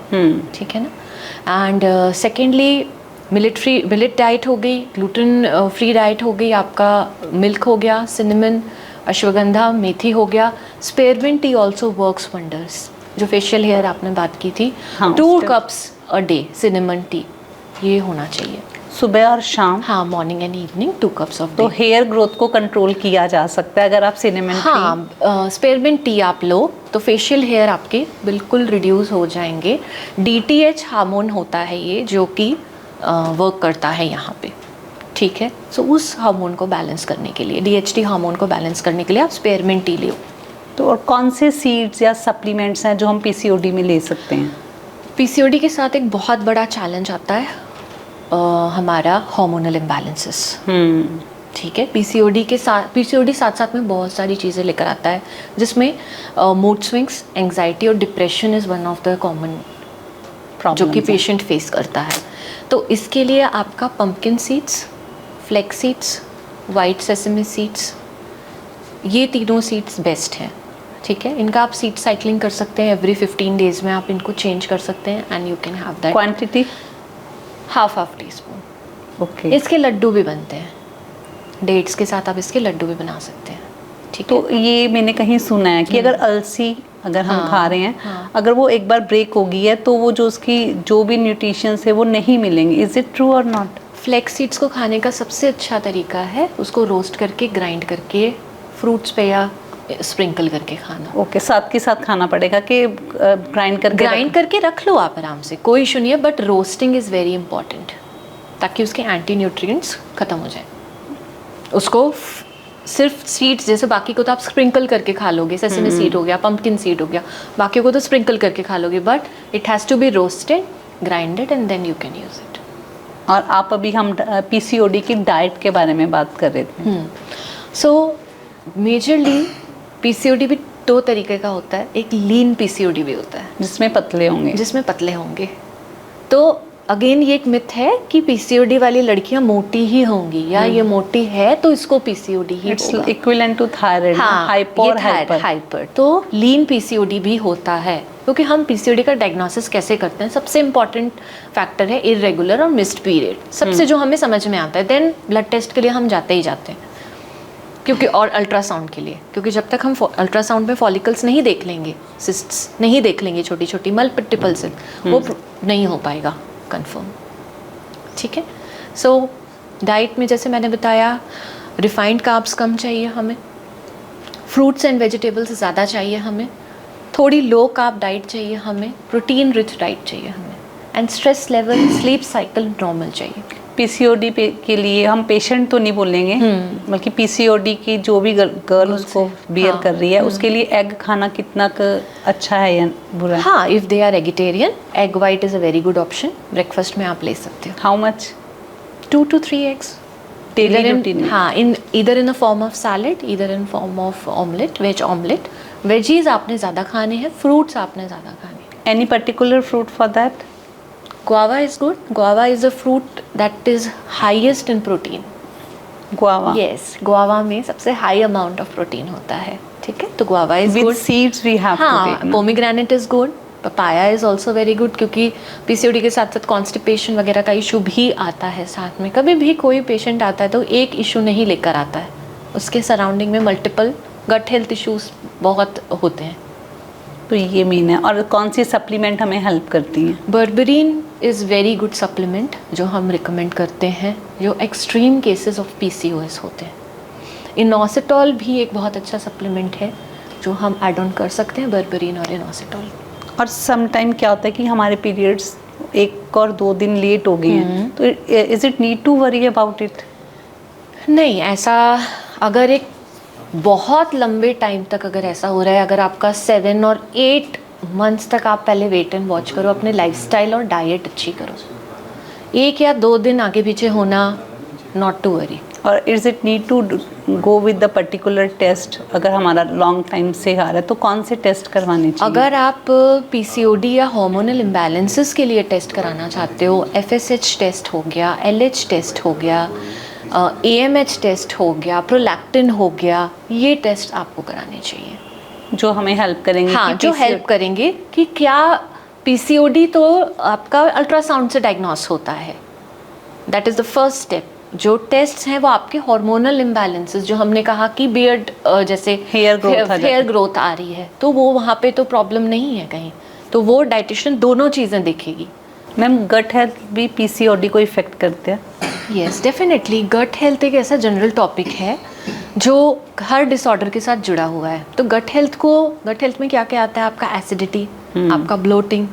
ठीक है ना। एंड सेकेंडली मिलेट डाइट हो गई, ग्लूटेन फ्री डाइट हो गई, आपका मिल्क हो गया, सिनेमन, अश्वगंधा, मेथी हो गया। स्पेयरमिंट टी ऑल्सो वर्क्स वंडर्स। जो फेशियल हेयर आपने बात की थी, हाँ, 2 cups a day cinnamon T, ये होना चाहिए सुबह और शाम। हाँ, morning and evening 2 cups of तो हेयर ग्रोथ को कंट्रोल किया जा सकता है अगर आप सिनेमन हाँ, स्पेयरमिंट टी आप लो तो फेशियल हेयर आपके बिल्कुल रिड्यूस हो जाएंगे। DTH हार्मोन होता है ये, जो कि वर्क करता है यहाँ पे। ठीक है, सो उस हार्मोन को बैलेंस करने के लिए, DHT हार्मोन को बैलेंस करने के लिए आप स्पेयरमिंट टी लो। तो और कौन से सीड्स या सप्लीमेंट्स हैं जो हम पीसीओडी में ले सकते हैं? पीसीओडी के साथ एक बहुत बड़ा चैलेंज आता है हमारा हार्मोनल इम्बैलेंसेस। ठीक है, पीसीओडी साथ साथ में बहुत सारी चीज़ें लेकर आता है, जिसमें मूड स्विंग्स, एंग्जाइटी और depression is one of the common जो कि पेशेंट फेस करता है। तो इसके लिए आपका pumpkin seeds, flax seeds, white sesame seeds, ये तीनों सीड्स बेस्ट हैं। ठीक है, इनका आप सीड साइक्लिंग कर सकते हैं, एवरी 15 डेज में आप इनको चेंज कर सकते हैं and you can have that. Quantity half teaspoon. Okay. इसके लड्डू भी बनते हैं, डेट्स के साथ आप इसके लड्डू भी बना सकते हैं। ठीक तो है, ये मैंने कहीं सुना है कि अगर अलसी अगर हम हाँ, खा रहे हैं, हाँ। अगर वो एक बार ब्रेक हो गई है तो वो जो उसकी जो भी न्यूट्रिशंस है वो नहीं मिलेंगे। इज इट ट्रू और नॉट? फ्लैक्स सीड्स को खाने का सबसे अच्छा तरीका है उसको रोस्ट करके, ग्राइंड करके फ्रूट्स पे या स्प्रिंकल करके खाना। ओके, साथ के साथ खाना पड़ेगा कि ग्राइंड करके रख लो आप आराम से, कोई इशू नहीं है, but roasting is very important ताकि उसके एंटी न्यूट्रिएंट्स ख़त्म हो जाए। उसको सिर्फ सीड्स, जैसे बाकी को तो आप स्प्रिंकल करके खा लोगे, सेसमी सीड हो गया, पंपकिन सीड हो गया, बाकी को तो स्प्रिंकल करके खा लोगे, but it has to be roasted, grinded and then you can use it. और आप अभी हम पीसीओडी की डाइट के बारे में बात कर रहे थे। सो मेजरली पीसीओडी भी 2 तरीके का होता है, एक लीन पीसीओडी भी होता है जिसमें पतले होंगे। जिसमें पतले होंगे। तो अगेन ये एक मिथ है कि पीसीओडी वाली लड़कियां मोटी ही होंगी या ये मोटी है तो इसको पीसीओडी ही इट्स होगा। इक्विवेलेंट टू थायराइड, हाँ, हाइपो और हाइपर। हाइपर तो लीन पीसीओडी भी होता है, क्योंकि हम पीसीओडी का डायग्नोसिस कैसे करते हैं, सबसे इंपॉर्टेंट फैक्टर है इरेगुलर और मिस्ड पीरियड, सबसे जो हमें समझ में आता है। देन ब्लड टेस्ट के लिए हम जाते ही जाते हैं, क्योंकि और अल्ट्रासाउंड के लिए, क्योंकि जब तक हम अल्ट्रासाउंड में फॉलिकल्स नहीं देख लेंगे, सिस्ट्स नहीं देख लेंगे, छोटी छोटी मल्टीपल से, वो नहीं हो पाएगा कंफर्म। ठीक है। सो डाइट में जैसे मैंने बताया, रिफाइंड कार्ब्स कम चाहिए हमें, फ्रूट्स एंड वेजिटेबल्स ज़्यादा चाहिए हमें, थोड़ी लो कार्ब डाइट चाहिए हमें, प्रोटीन रिच डाइट चाहिए हमें, and stress level, sleep cycle normal चाहिए। पीसीओडी के लिए हम पेशेंट तो नहीं बोलेंगे, बल्कि पीसीओडी की जो भी गर्ल उसको बियर कर रही है, उसके लिए एग खाना कितना अच्छा है या बुरा है? हाँ, if they are eggetarian, egg white is a very good option, breakfast में आप ले सकते हो। How much? 2 to 3 eggs daily routine? हाँ, in either in a form of salad, either in form of omelette, veg omelette. Veggies आपने ज़्यादा खाने हैं, फ्रूट्स आपने ज़्यादा खाने हैं। Any particular fruit for that? Guava is good. Guava is a fruit that is highest in protein. Guava? Yes, guava में सबसे high amount of protein होता है। ठीक है, तो guava is With good. seeds we have to हाँ, take. pomegranate is good. Papaya is also very good, क्योंकि PCOD के साथ साथ कॉन्स्टिपेशन वगैरह का इशू भी आता है साथ में। कभी भी कोई पेशेंट आता है तो एक इशू नहीं लेकर आता है, उसके सराउंडिंग में मल्टीपल गट हेल्थ इश्यूज बहुत होते हैं। तो ये मीन है। और कौन सी सप्लीमेंट हमें हेल्प करती हैं? Berberine is very good supplement जो हम रिकमेंड करते हैं जो एक्सट्रीम केसेस ऑफ पीसीओएस होते हैं। इनोसिटॉल भी एक बहुत अच्छा सप्लीमेंट है जो हम ऐड ऑन कर सकते हैं, बर्बरीन और इनोसिटॉल। और सम टाइम क्या होता है कि हमारे पीरियड्स 1 और 2 दिन लेट हो गए हैं, तो is it need to worry about it? नहीं, ऐसा अगर एक बहुत लंबे टाइम तक अगर ऐसा हो रहा है, अगर आपका 7 और 8 मंथ्स तक आप पहले वेट एंड वॉच करो, अपने लाइफस्टाइल और डाइट अच्छी करो। 1 या 2 दिन आगे पीछे होना, नॉट टू वरी। और is it need to go with the particular test? अगर हमारा लॉन्ग टाइम से आ रहा है तो कौन से टेस्ट करवाने चाहिए? अगर आप पीसीओडी या हार्मोनल इम्बैलेंसेस के लिए टेस्ट कराना चाहते हो, एफएसएच टेस्ट हो गया, एलएच टेस्ट हो गया, एएमएच टेस्ट हो गया, प्रोलैक्टिन हो गया, ये टेस्ट आपको कराने चाहिए जो हमें हेल्प करेंगे। हाँ, जो हेल्प करेंगे कि क्या पीसीओडी तो आपका अल्ट्रासाउंड से डायग्नोस होता है, that is the first step. जो टेस्ट्स हैं वो आपके हार्मोनल इम्बैलेंसेस, जो हमने कहा कि बियर्ड जैसे हेयर ग्रोथ आ रही है, तो वो वहाँ पे तो प्रॉब्लम नहीं है कहीं, तो वो डाइटिशियन दोनों चीज़ें देखेगी। मैम, गट हेल्थ भी पीसीओडी को इफेक्ट करते हैं? Yes, definitely. गट हेल्थ एक ऐसा जनरल टॉपिक है जो हर डिसऑर्डर के साथ जुड़ा हुआ है। तो गट हेल्थ में क्या क्या आता है? आपका एसिडिटी, आपका ब्लोटिंग,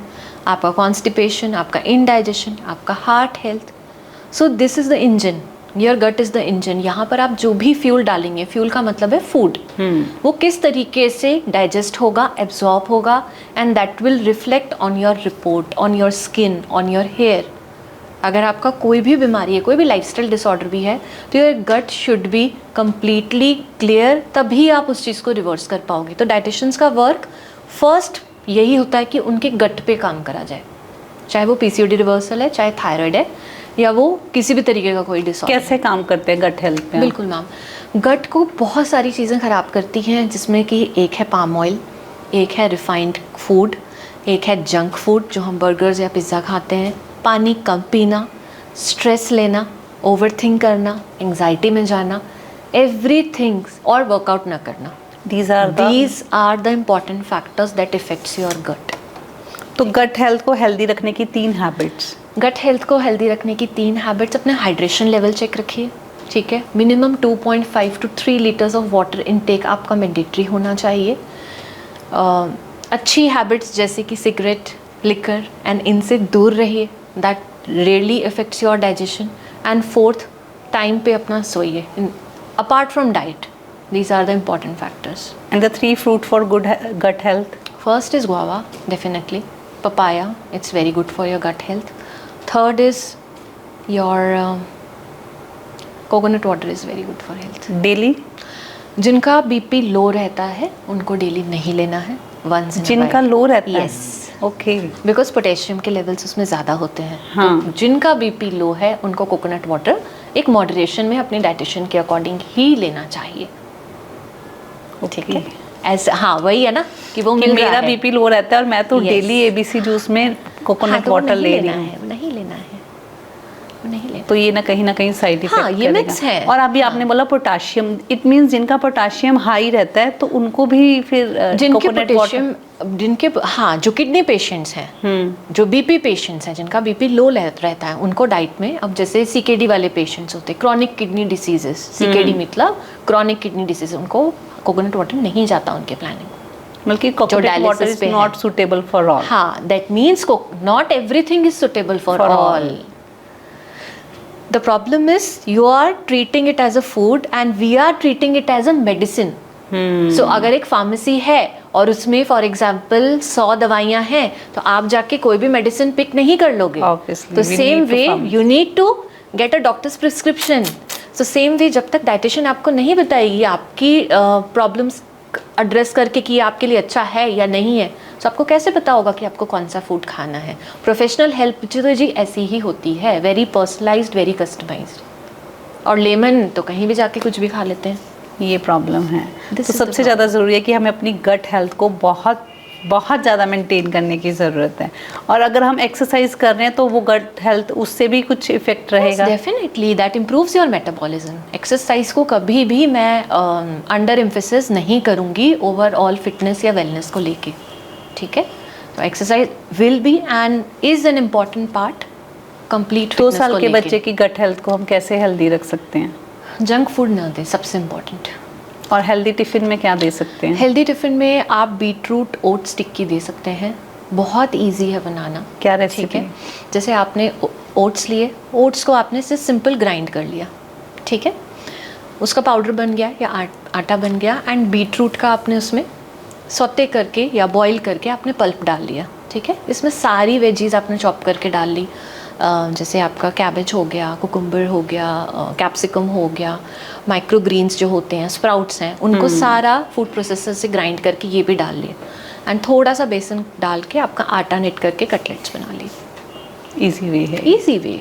आपका कॉन्स्टिपेशन, आपका इनडाइजेशन, आपका heart health. So this is the engine, your gut is the engine. यहाँ पर आप जो भी फ्यूल डालेंगे, फ्यूल का मतलब है फूड, वो किस तरीके से डाइजेस्ट होगा, एब्जॉर्ब होगा, and that will reflect on your report, on your skin, on your hair. अगर आपका कोई भी बीमारी है, कोई भी लाइफस्टाइल डिसऑर्डर भी है, तो your gut should be completely clear, तभी आप उस चीज़ को रिवर्स कर पाओगे। तो डाइटिशियंस का वर्क फर्स्ट यही होता है कि उनके गट पे काम करा जाए, चाहे वो पीसीओडी रिवर्सल है, चाहे थायराइड है, या वो किसी भी तरीके का कोई डिसऑर्डर। कैसे काम करते हैं गट हेल्थ पे? बिल्कुल मैम, गट को बहुत सारी चीज़ें ख़राब करती हैं, जिसमें कि एक है पाम ऑयल, एक है रिफाइंड फूड, एक है जंक फूड जो हम बर्गर्स या पिज़्ज़ा खाते हैं, पानी कम पीना, स्ट्रेस लेना, ओवरथिंक करना, एंग्जाइटी में जाना, एवरीथिंग, और वर्कआउट ना करना। These are the important factors that affects your gut. तो गट हेल्थ को हेल्दी रखने की 3 हैबिट्स। गट हेल्थ को हेल्दी रखने की 3 हैबिट्स। अपने हाइड्रेशन लेवल चेक रखिए, ठीक है। Minimum 2.5 to 3 litres of water intake आपका मैंडेटरी होना चाहिए। अच्छी हैबिट्स जैसे कि सिगरेट, लिकर एंड इनसे दूर रहिए, that really affects your digestion. And 4th, time पे अपना सोइए, apart from diet. These are the important factors. And the 3 fruit for good gut health? First is guava, definitely. Papaya, it's very good for your gut health. Third is your coconut water is very good for health. Daily? जिनका BP low रहता है उनको daily नहीं लेना है, once in a while. जिनका लो रहता है? Yes. ओके। बिकॉज पोटेशियम के लेवल्स उसमें ज़्यादा होते हैं। हाँ। तो जिनका बीपी लो है उनको कोकोनट वाटर एक मॉडरेशन में अपने डाइटिशियन के अकॉर्डिंग ही लेना चाहिए। ठीक है, ऐसे हाँ वही है ना कि वो कि मिल मेरा रहा है। बीपी लो रहता है और मैं तो Yes. डेली एबीसी जूस में कोकोनट हाँ, तो वो वाटर नहीं ले रही लेना हूँ। है, वो नहीं लेना है, वो नहीं लेना। तो ये ना कहीं साइड इफेक्ट हाँ, ये करेगा। मिक्स है। और अभी आपने बोला पोटाशियम, इट मींस जिनका पोटाशियम हाई रहता है तो उनको भी फिर जिनके कोकोनट पोटेशियम जिनके हाँ जो किडनी पेशेंट्स हैं, जो बीपी पेशेंट्स हैं, जिनका बीपी लो रहता है, उनको डाइट में अब जैसे सीकेडी वाले पेशेंट्स होते हैं, क्रॉनिक किडनी डिसीजेस, सीकेडी मतलब क्रॉनिक किडनी डिसीज, उनको कोकोनट वाटर नहीं जाता उनके प्लानिंग। बल्कि coconut water is not suitable for all. हाँ, that means not everything is suitable for all. The problem is you are treating it as a food and we are treating it as a medicine. So अगर एक pharmacy है और उसमें for example 100 दवाइयाँ हैं तो आप जाके कोई भी मेडिसिन पिक नहीं कर लोगे। Obviously, तो we same need to way pharmacy. You need to get a doctor's prescription. So same way जब तक डाइटिशियन आपको नहीं बताएगी आपकी प्रॉब्लम्स एड्रेस करके कि आपके लिए अच्छा है या नहीं है, तो आपको कैसे पता होगा कि आपको कौन सा फूड खाना है। प्रोफेशनल हेल्प तो जी ऐसी ही होती है, वेरी पर्सनलाइज्ड, वेरी कस्टमाइज्ड। और लेमन तो कहीं भी जाके कुछ भी खा लेते हैं। ये प्रॉब्लम है। This तो is the सबसे ज़्यादा ज़रूरी है कि हमें अपनी गट हेल्थ को बहुत बहुत ज़्यादा मेंटेन करने की ज़रूरत है। और अगर हम एक्सरसाइज कर रहे हैं तो वो गट हेल्थ उससे भी कुछ इफेक्ट रहेगा। Definitely that improves your metabolism. Exercise को कभी भी मैं अंडर एम्फेसिस नहीं करूँगी ओवरऑल फिटनेस या वेलनेस को लेके। ठीक है, तो exercise will be and is an important part complete. 2 साल के बच्चे की गट हेल्थ को हम कैसे हेल्दी रख सकते हैं? जंक फूड ना दें, सबसे इम्पॉर्टेंट। और हेल्दी टिफिन में क्या दे सकते हैं? हेल्दी टिफिन में आप बीटरूट ओट्स टिक्की दे सकते हैं, बहुत इजी है बनाना। क्या ठीक रेसिपी? है, जैसे आपने ओट्स लिए, ओट्स को आपने सिर्फ सिंपल ग्राइंड कर लिया, ठीक है, उसका पाउडर बन गया या आटा बन गया, एंड बीटरूट का आपने उसमें सौते करके या बॉईल करके आपने पल्प डाल लिया। ठीक है, इसमें सारी वेजीज आपने चॉप करके डाल ली, जैसे आपका कैबेज हो गया, कुकुम्बर हो गया, कैप्सिकम हो गया, माइक्रो ग्रीन्स जो होते हैं, स्प्राउट्स हैं, उनको सारा फूड प्रोसेसर से ग्राइंड करके ये भी डाल लिए, एंड थोड़ा सा बेसन डाल के आपका आटा निट करके कटलेट्स बना लिए। इजी वे है। Easy way.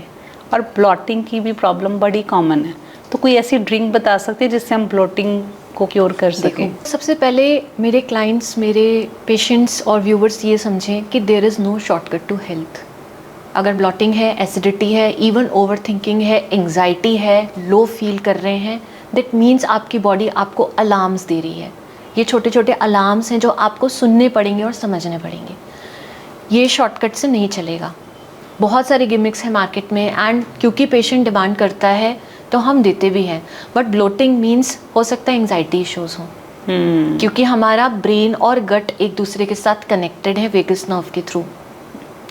और ब्लॉटिंग की भी प्रॉब्लम बड़ी कॉमन है, तो कोई ऐसी ड्रिंक बता सकते हैं जिससे हम ब्लॉटिंग को क्योर कर सकें? सबसे पहले मेरे क्लाइंट्स, मेरे पेशेंट्स और व्यूवर्स ये समझें कि there is no shortcut to health. अगर ब्लॉटिंग है, एसिडिटी है, इवन ओवर थिंकिंग है, एंग्जाइटी है, लो फील कर रहे हैं, दैट मीन्स आपकी बॉडी आपको अलार्म्स दे रही है। ये छोटे छोटे अलार्म्स हैं जो आपको सुनने पड़ेंगे और समझने पड़ेंगे। ये शॉर्टकट से नहीं चलेगा। बहुत सारे गिमिक्स हैं मार्केट में, एंड क्योंकि पेशेंट डिमांड करता है तो हम देते भी हैं, बट ब्लोटिंग मीन्स हो सकता है एंग्जाइटी इश्यूज हों, क्योंकि हमारा ब्रेन और गट एक दूसरे के साथ कनेक्टेड है वेगस नर्व के थ्रू।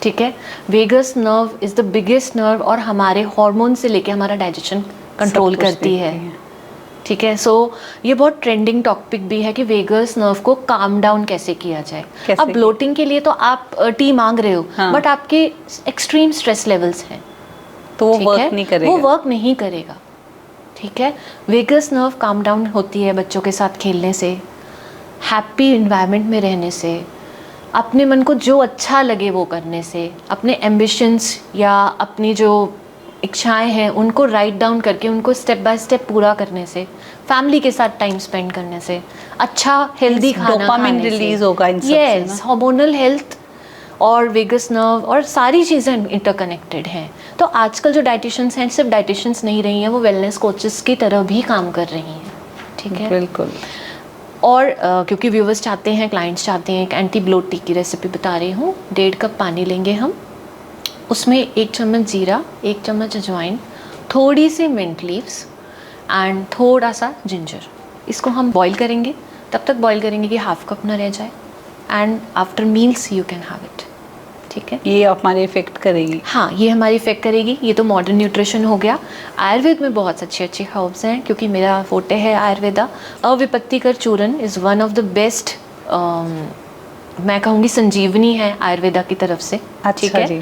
ठीक है, vagus nerve is the biggest nerve और हमारे हार्मोन से लेके हमारा डाइजेशन कंट्रोल करती है। ठीक है, सो ये बहुत ट्रेंडिंग टॉपिक भी है कि वेगस नर्व को काम डाउन कैसे किया जाए। अब ब्लोटिंग के लिए तो आप टी मांग रहे हो, बट आपके एक्सट्रीम स्ट्रेस लेवल्स हैं, तो वो वर्क नहीं करेगा। वो वर्क नहीं करेगा। ठीक है, वेगस नर्व काम डाउन होती है बच्चों के साथ खेलने से, हैप्पी इन्वायरमेंट में रहने से, अपने मन को जो अच्छा लगे वो करने से, अपने एम्बिशंस या अपनी जो इच्छाएं हैं उनको राइट डाउन करके उनको स्टेप बाय स्टेप पूरा करने से, फैमिली के साथ टाइम स्पेंड करने से, अच्छा हेल्दी खाना डोपामिन रिलीज होगा इन सब से। यस, हार्मोनल हेल्थ और वेगस नर्व और सारी चीज़ें इंटरकनेक्टेड हैं। तो आजकल जो डाइटिशियंस हैं सिर्फ डाइटिशियंस नहीं रही हैं, वो वेलनेस कोचेस की तरह भी काम कर रही हैं। ठीक है, बिल्कुल। और क्योंकि व्यूवर्स चाहते हैं, क्लाइंट्स चाहते हैं, एक एंटी ब्लोट टी की रेसिपी बता रही हूँ। 1.5 कप पानी लेंगे हम, उसमें 1 चम्मच जीरा, 1 चम्मच अजवाइन, थोड़ी सी मिंट लीव्स एंड थोड़ा सा जिंजर। इसको हम बॉईल करेंगे, तब तक बॉईल करेंगे कि हाफ कप ना रह जाए, and after meals you can have it. ठीक है, ये हमारे इफेक्ट करेगी। हाँ, ये हमारी इफेक्ट करेगी। ये तो मॉडर्न न्यूट्रिशन हो गया। आयुर्वेद में बहुत अच्छी अच्छी हर्ब्स हैं, क्योंकि मेरा फोटे है आयुर्वेदा। अविपत्तिकर चूरन is one of the best, मैं कहूँगी संजीवनी है आयुर्वेदा की तरफ से। ठीक है जी।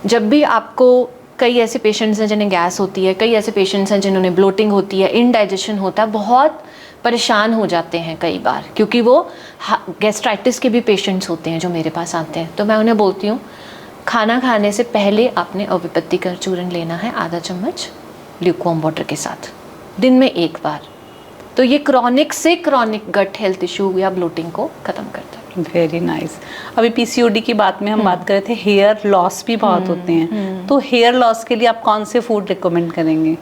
जब भी आपको, कई ऐसे पेशेंट्स हैं जिन्हें गैस होती है, कई ऐसे पेशेंट्स हैं जिन्होंने ब्लोटिंग होती है, इनडाइजेशन होता है, बहुत परेशान हो जाते हैं कई बार, क्योंकि वो गैस्ट्राइटिस के भी पेशेंट्स होते हैं जो मेरे पास आते हैं। तो मैं उन्हें बोलती हूँ खाना खाने से पहले आपने अविपत्तिकर चूर्ण लेना है, आधा चम्मच ल्यूकवार्म वाटर के साथ, दिन में 1 बार। तो ये क्रॉनिक से क्रॉनिक गट हेल्थ इशू या ब्लोटिंग को ख़त्म करता है। Very nice. अभी पीसीओडी की बात में हम बात कर रहे थे, हेयर लॉस भी बहुत होते हैं, तो हेयर लॉस के लिए आप कौन से फूड रिकमेंड करेंगे?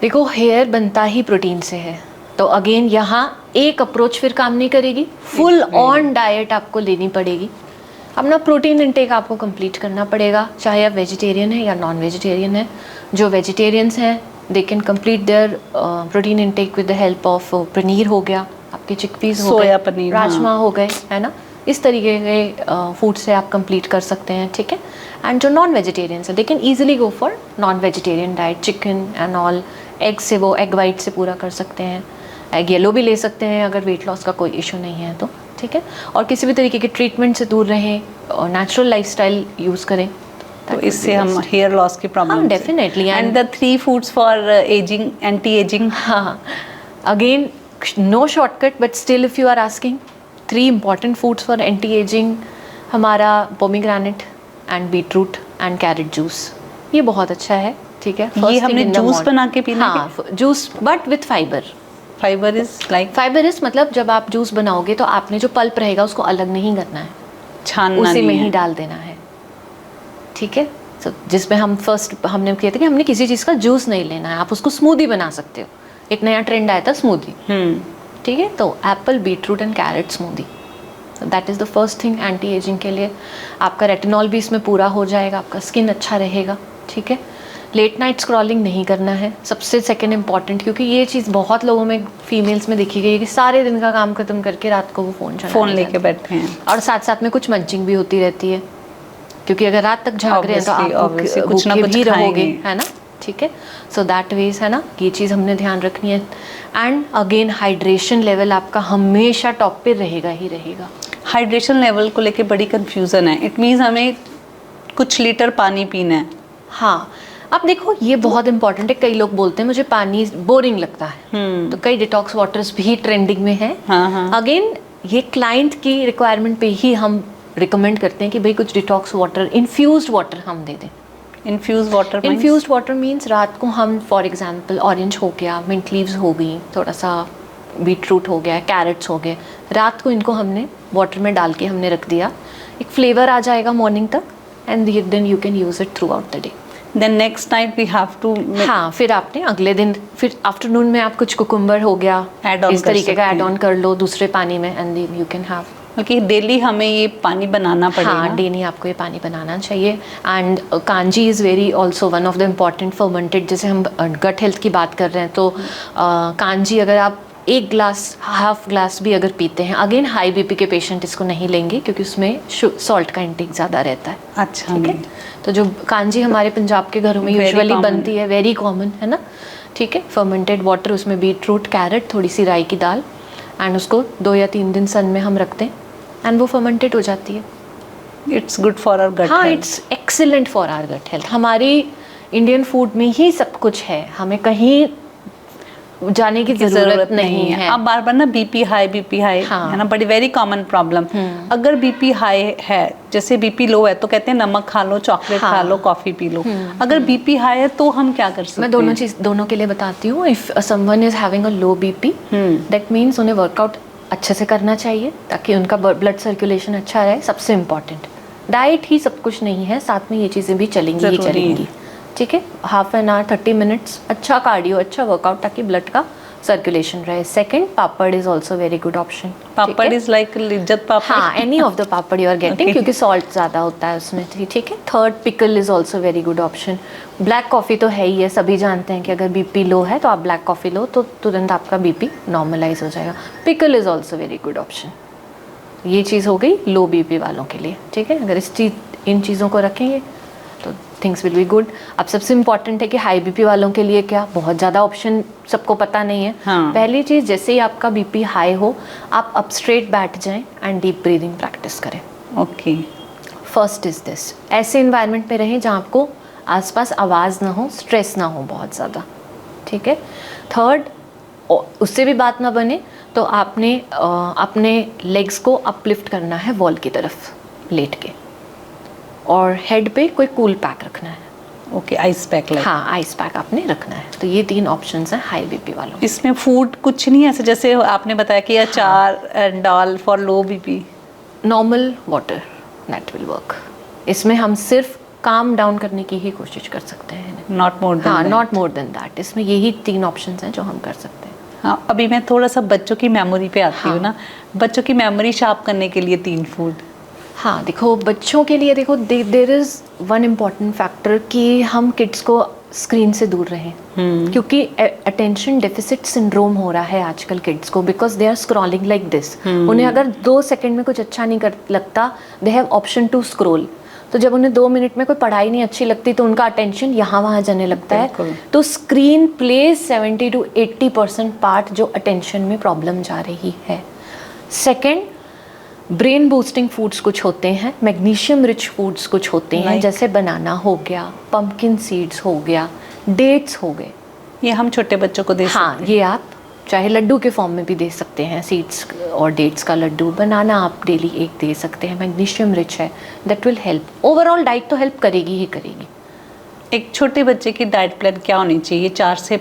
देखो, हेयर बनता ही प्रोटीन से है, तो अगेन यहाँ एक अप्रोच फिर काम नहीं करेगी, फुल ऑन डाइट आपको लेनी पड़ेगी। अपना प्रोटीन इंटेक आपको कंप्लीट करना पड़ेगा, चाहे आप वेजिटेरियन है या नॉन वेजिटेरियन है। जो वेजिटेरियंस हैं they can complete their protein intake with the help of paneer हो गया, आपके चिकपीस हो सोया गए, पनीर, राजमा हो गए, है ना। इस तरीके के फूड से आप कंप्लीट कर सकते हैं, ठीक है। एंड जो नॉन वेजिटेरियंस है they can easily go for non vegetarian diet, chicken and all. Egg से वो एग वाइट से पूरा कर सकते हैं, एग येलो भी ले सकते हैं अगर वेट लॉस का कोई इशू नहीं है तो, ठीक है। और किसी भी तरीके के ट्रीटमेंट से दूर रहें और नेचुरल लाइफस्टाइल यूज़ करें, तो इससे हम हेयर लॉस की प्रॉब्लम। हाँ, definitely. And the 3 foods for ageing, anti ageing. हाँ, again no shortcut, but still if you are asking 3 important foods for anti ageing, हमारा pomegranate and beetroot and carrot juice, ये बहुत अच्छा है, ठीक है। ये हमने जूस बना के पीना है? हाँ, juice but with fibre. Fibre is like, fibre is मतलब जब आप जूस बनाओगे तो आपने जो पल्प रहेगा उसको अलग नहीं करना है, छानना उसी में नहीं ही है। डाल देना है, ठीक है। So, जिसमें हम फर्स्ट हमने किया था कि हमने किसी चीज़ का जूस नहीं लेना है, आप उसको स्मूदी बना सकते हो। एक नया ट्रेंड आया था स्मूदी, ठीक है। तो Apple, beetroot and carat smoothie, that is the first thing anti ageing के लिए। आपका रेटिनॉल भी इसमें पूरा हो जाएगा, आपका स्किन अच्छा रहेगा, ठीक है। लेट नाइट स्क्रॉलिंग नहीं करना है, सबसे सेकंड इम्पॉर्टेंट, क्योंकि ये चीज़ बहुत लोगों में, फीमेल्स में देखी गई है कि सारे दिन का काम खत्म करके रात को वो फ़ोन लेके बैठे हैं, और साथ साथ में कुछ मंचिंग भी होती रहती है, क्योंकि अगर रात तक झाग रहे हैं तो आप कुछ ना भूखे कुछ भी रहोगे, खाएंगे, है ना, ठीक है। सो दैट वेज, है ना, ये चीज़ हमने ध्यान रखनी है। एंड अगेन हाइड्रेशन लेवल आपका हमेशा टॉप पे रहेगा ही रहेगा। हाइड्रेशन लेवल को लेके बड़ी कंफ्यूजन है। इट मीन्स हमें कुछ लीटर पानी पीना है। हाँ, अब देखो ये बहुत इंपॉर्टेंट है। कई लोग बोलते हैं मुझे पानी बोरिंग लगता है, तो कई डिटॉक्स वाटर्स भी ट्रेंडिंग में है। अगेन ये क्लाइंट की रिक्वायरमेंट पे ही हम रिकमेंड करते हैं कि भाई कुछ डिटॉक्स वाटर, इन्फ्यूज्ड वाटर हम दे दें। इन्फ्यूज्ड वाटर मीन्स रात को हम फॉर एग्जांपल ऑरेंज हो गया, मिंट लीव्स हो गई, थोड़ा सा बीटरूट हो गया, कैरेट्स हो गए, रात को इनको हमने वाटर में डाल के हमने रख दिया, एक फ्लेवर आ जाएगा मॉर्निंग तक, and then you can use it throughout the day. Then next night we have to, हाँ, फिर आपने अगले दिन फिर आफ्टरनून में आप कुछ कुकुम्बर हो गया इस तरीके का ऐड ऑन कर लो दूसरे पानी में, एंड यू कैन हैव। बल्कि डेली हमें ये पानी बनाना पड़ेगा। हाँ, डेली आपको ये पानी बनाना चाहिए। And kanji is very also one of the important fermented. जैसे हम गट हेल्थ की बात कर रहे हैं तो कांजी अगर आप 1 ग्लास, हाफ ग्लास भी अगर पीते हैं, अगेन हाई बीपी के पेशेंट इसको नहीं लेंगे क्योंकि उसमें सॉल्ट का इंटेक ज़्यादा रहता है। अच्छा, ठीक है। तो जो कांजी हमारे पंजाब के घरों में यूजुअली बनती है, वेरी कॉमन है ना, ठीक है। फर्मेंटेड वाटर, उसमें बीटरूट, कैरेट, थोड़ी सी राई की दाल, एंड उसको 2 या 3 दिन सन में हम रखते हैं एंड वो फर्मेंटेड हो जाती है। It's good for our gut. हाँ, it's excellent for our gut health. हमारी इंडियन फूड में ही सब कुछ है, हमें कहीं जाने की जरूरत नहीं है। अब बार बार ना बीपी हाई हाँ। है ना, बड़ी वेरी कॉमन प्रॉब्लम। अगर बीपी हाई है, जैसे बीपी लो है तो कहते हैं नमक खा लो, चॉकलेट खा लो, कॉफी पी लो। अगर बीपी हाई है तो हम क्या कर सकते हैं? मैं दोनों के लिए बताती हूँ। If someone is having a low BP, that means उन्हें वर्कआउट अच्छे से करना चाहिए ताकि उनका ब्लड सर्कुलेशन अच्छा रहे। सबसे इम्पॉर्टेंट, डाइट ही सब कुछ नहीं है, साथ में ये चीज़ें भी चलेंगी ही चलेंगी, ठीक है। हाफ एन आवर, 30 मिनट्स अच्छा कार्डियो, अच्छा वर्कआउट, ताकि ब्लड का सर्कुलेशन रहे। Second, papad is also very good option. Papad is like Lijjat papad. हाँ, any of the papad you are getting, क्योंकि सॉल्ट ज़्यादा होता है उसमें, ठीक है। Third, pickle is also very good option. Black coffee तो है ही है, सभी जानते हैं कि अगर बीपी लो है तो आप ब्लैक कॉफ़ी लो तो तुरंत आपका बीपी नॉर्मलाइज हो जाएगा। Pickle is also very good option. ये चीज़ हो गई लो बीपी वालों के लिए, ठीक है। अगर इन चीज़ों को रखेंगे तो थिंग्स विल बी गुड। अब सबसे इम्पॉर्टेंट है कि हाई बीपी वालों के लिए क्या, बहुत ज़्यादा ऑप्शन सबको पता नहीं है। हाँ। पहली चीज़, जैसे ही आपका बीपी हाई हो, आप अप स्ट्रेट बैठ जाएं एंड डीप ब्रीदिंग प्रैक्टिस करें। ओके। फर्स्ट इज दिस, ऐसे इन्वायरमेंट में रहें जहाँ आपको आसपास आवाज़ ना हो, स्ट्रेस ना हो बहुत ज़्यादा, ठीक है। थर्ड, और उससे भी बात ना बने तो आपने अपने लेग्स को अपलिफ्ट करना है वॉल की तरफ लेट के, और हेड पे कोई कूल पैक रखना है। Okay, ice pack like. हाँ, आइस पैक आपने रखना है। तो ये 3 ऑप्शंस हैं हाई बीपी वालों। इसमें फूड कुछ नहीं है ऐसे, जैसे आपने बताया कि अचार and all for low BP? Normal water that will work. इसमें हम सिर्फ काम डाउन करने की ही कोशिश कर सकते हैं, नॉट मोर देन। हाँ, नॉट मोर देन दैट। इसमें यही 3 ऑप्शंस हैं जो हम कर सकते हैं। हाँ, अभी मैं थोड़ा सा बच्चों की मेमोरी पे आती हूँ ना, बच्चों की मेमोरी शार्प करने के लिए 3 फूड। हाँ, देखो बच्चों के लिए देखो there is one important factor कि हम किड्स को स्क्रीन से दूर रहें, क्योंकि अटेंशन डेफिसिट सिंड्रोम हो रहा है आजकल किड्स को, because they are scrolling like this. उन्हें अगर 2 सेकंड में कुछ अच्छा नहीं लगता, they have option to scroll. तो जब उन्हें 2 मिनट में कोई पढ़ाई नहीं अच्छी लगती तो उनका अटेंशन यहाँ वहाँ जाने लगता है। तो स्क्रीन प्लेज 70 to 80% पार्ट जो अटेंशन में प्रॉब्लम जा रही है। सेकेंड, ब्रेन बूस्टिंग फूड्स कुछ होते हैं, मैग्नीशियम रिच फूड्स कुछ होते हैं, जैसे बनाना हो गया, पंपकिन सीड्स हो गया, डेट्स हो गए। ये हम छोटे बच्चों को दे सकते हैं। हाँ, ये आप चाहे लड्डू के फॉर्म में भी दे सकते हैं, सीड्स और डेट्स का लड्डू। बनाना आप डेली 1 दे सकते हैं, मैग्नीशियम रिच है, that will help. Overall diet तो हेल्प करेगी ही करेगी। एक छोटे बच्चे की डाइट प्लान क्या होनी चाहिए 4 से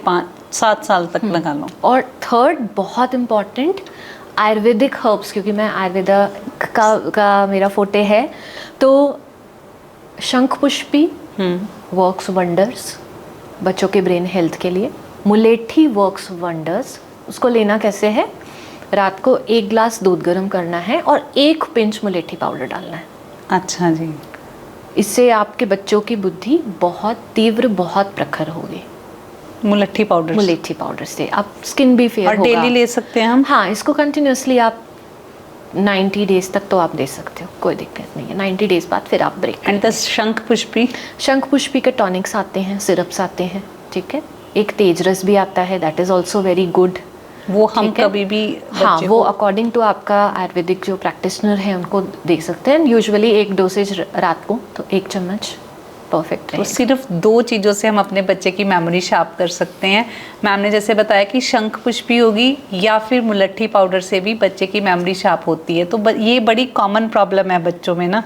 7 साल तक लगा लो? और थर्ड बहुत इम्पॉर्टेंट, आयुर्वेदिक हर्ब्स, क्योंकि मैं आयुर्वेदा का मेरा फोटे है। तो शंख पुष्पी वर्क्स वंडर्स बच्चों के ब्रेन हेल्थ के लिए। मुलेठी वर्क्स वंडर्स। उसको लेना कैसे है, रात को 1 ग्लास दूध गर्म करना है और 1 पिंच मुलेठी पाउडर डालना है। अच्छा जी। इससे आपके बच्चों की बुद्धि बहुत तीव्र, बहुत प्रखर होगी। मुलेठी पाउडर से आप स्किन भी फेयर और होगा। डेली ले सकते हैं हम? हाँ, इसको कंटिन्यूसली आप 90 डेज तक तो आप दे सकते हो, कोई दिक्कत नहीं है। 90 डेज बाद फिर आप ब्रेक। एंड द शंख पुष्पी के टॉनिक्स आते हैं, सिरप्स आते हैं, ठीक है। एक तेज रस भी आता है, that is also very good. वो हम कभी भी हाँ, वो अकॉर्डिंग टू आपका आयुर्वेदिक जो प्रैक्टिशनर है उनको दे सकते हैं। यूजुअली 1 डोसेज रात को, तो 1 चम्मच परफेक्ट है। तो सिर्फ 2 चीज़ों से हम अपने बच्चे की मेमोरी शार्प कर सकते हैं। मैम ने जैसे बताया कि शंख पुष्पी होगी या फिर मुलट्ठी पाउडर से भी बच्चे की मेमोरी शार्प होती है। तो ये बड़ी कॉमन प्रॉब्लम है बच्चों में ना,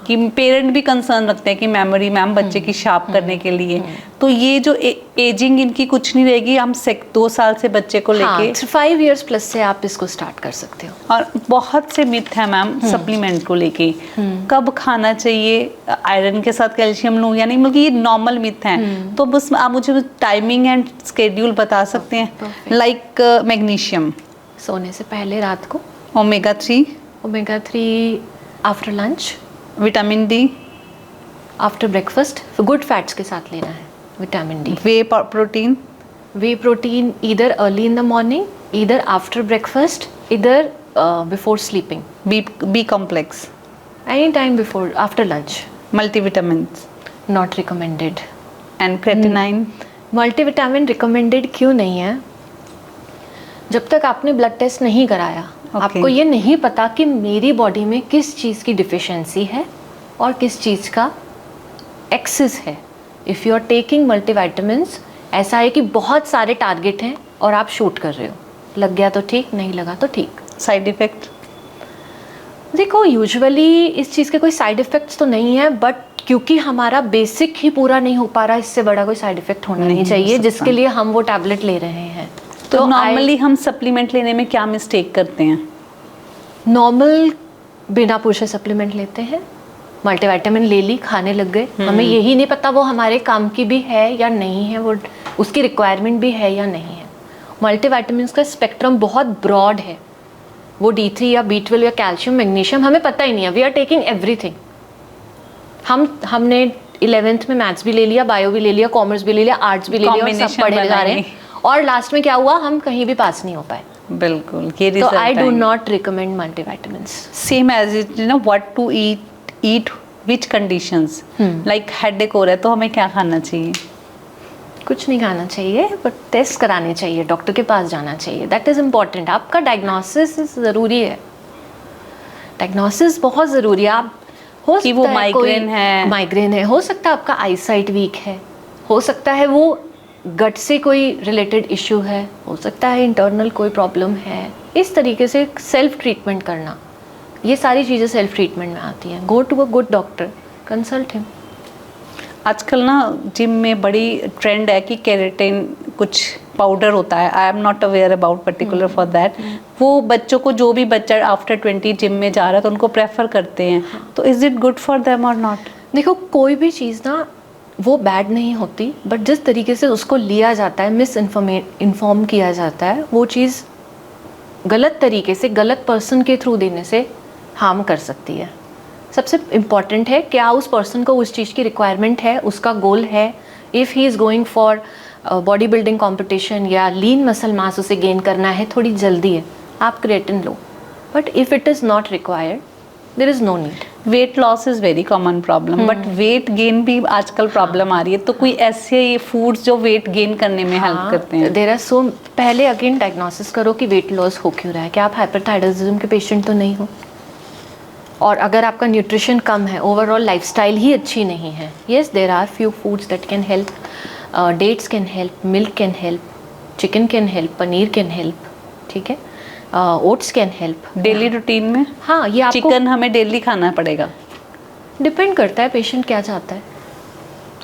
कि पेरेंट भी कंसर्न रखते हैं कि मेमोरी मैम बच्चे की शार्प करने के लिए। तो ये जो एजिंग इनकी कुछ नहीं रहेगी, हम 2 साल से बच्चे को लेके 5 years प्लस से आप इसको स्टार्ट कर सकते हो। और बहुत से मिथ है मैम सप्लीमेंट को लेके, कब खाना चाहिए, आयरन के साथ कैल्शियम लूं, यानी मतलब ये नॉर्मल मिथ हैं। तो बस आप मुझे टाइमिंग एंड स्केड्यूल बता सकते हैं? लाइक मैग्नीशियम सोने से पहले रात को, omega 3 after lunch, vitamin D after breakfast, good fats के साथ लेना है vitamin D. Whey protein either early in the morning, either after breakfast, either before sleeping. B complex any time before after lunch. Multivitamins not recommended. And creatinine. Multivitamin recommended क्यों नहीं है? जब तक आपने ब्लड टेस्ट नहीं कराया, आपको ये नहीं पता कि मेरी बॉडी में किस चीज़ की डिफिशियंसी है और किस चीज़ का एक्सेस है। If you are taking multivitamins, ऐसा है कि बहुत सारे टारगेट हैं और आप शूट कर रहे हो, लग गया तो ठीक, नहीं लगा तो ठीक। Side effect? देखो, यूजुअली इस चीज़ के कोई साइड इफ़ेक्ट्स तो नहीं है, बट क्योंकि हमारा बेसिक ही पूरा नहीं हो पा रहा, इससे बड़ा कोई साइड इफ़ेक्ट होना नहीं चाहिए जिसके लिए हम वो टैबलेट ले रहे हैं। तो नॉर्मली हम सप्लीमेंट लेने में क्या मिस्टेक करते हैं? नॉर्मल बिना पूछे सप्लीमेंट लेते हैं, मल्टीविटामिन ले ली, खाने लग गए, हमें यही नहीं पता वो हमारे काम की भी है या नहीं है, वो उसकी रिक्वायरमेंट भी है या नहीं है। मल्टीविटामिन का स्पेक्ट्रम बहुत ब्रॉड है, वो D3 या B12 या कैल्शियम, मैग्नीशियम, हमें पता ही नहीं है। We are taking everything. हमने 11th में मैथ्स भी ले लिया, बायो भी ले लिया, कॉमर्स भी ले लिया, आर्ट्स भी ले लिया, और सब पढ़े जा रहे हैं, और लास्ट में क्या हुआ, हम कहीं भी पास नहीं हो पाए। बिल्कुल, ये तो I do not recommend multivitamins. Same as it, you know, what to eat which conditions. Like headache हो रहा है तो हमें क्या खाना चाहिए? कुछ नहीं खाना चाहिए, बट टेस्ट कराने चाहिए, डॉक्टर के पास जाना चाहिए, दैट इज़ इम्पॉर्टेंट। आपका डायग्नोसिस ज़रूरी है, डायग्नोसिस बहुत ज़रूरी है। आप हो सकता है माइग्रेन है, हो सकता है आपका आईसाइट वीक है, हो सकता है वो गट से कोई रिलेटेड इशू है, हो सकता है इंटरनल कोई प्रॉब्लम है। इस तरीके से सेल्फ ट्रीटमेंट करना, ये सारी चीज़ें सेल्फ ट्रीटमेंट में आती हैं। Go to a good doctor, consult him. आजकल ना जिम में बड़ी ट्रेंड है कि केराटिन कुछ पाउडर होता है, I am not aware about particular for that. वो बच्चों को, जो भी बच्चा आफ्टर 20 जिम में जा रहा है तो उनको प्रेफर करते हैं, तो is it good for them और नॉट? देखो, कोई भी चीज़ ना वो बैड नहीं होती, बट जिस तरीके से उसको लिया जाता है, इन्फॉर्म किया जाता है, वो चीज़ गलत तरीके से गलत पर्सन के थ्रू देने से हार्म कर सकती है। सबसे इम्पॉर्टेंट है क्या उस पर्सन को उस चीज़ की रिक्वायरमेंट है, उसका गोल है। If he is going for body building competition या लीन मसल मास उसे गेन करना है, थोड़ी जल्दी है, आप क्रिएटिन लो। But if it is not required, there is no need. Weight loss is very common problem, but weight gain भी आजकल प्रॉब्लम आ रही है, तो कोई ऐसे फूड्स जो वेट गेन करने में हेल्प करते हैं? देयर आर सो, पहले अगेन डायग्नोसिस करो कि वेट लॉस हो क्यों रहा है। क्या आप हाइपरथायराइडिज्म के पेशेंट तो नहीं हो? और अगर आपका न्यूट्रिशन कम है, ओवरऑल लाइफस्टाइल ही अच्छी नहीं है, yes there are few foods that can help. Dates can help, milk can help, chicken can help, paneer can help, ठीक है, oats can help. Daily routine में हाँ, ये आपको चिकन हमें डेली खाना पड़ेगा? डिपेंड करता है पेशेंट क्या चाहता है।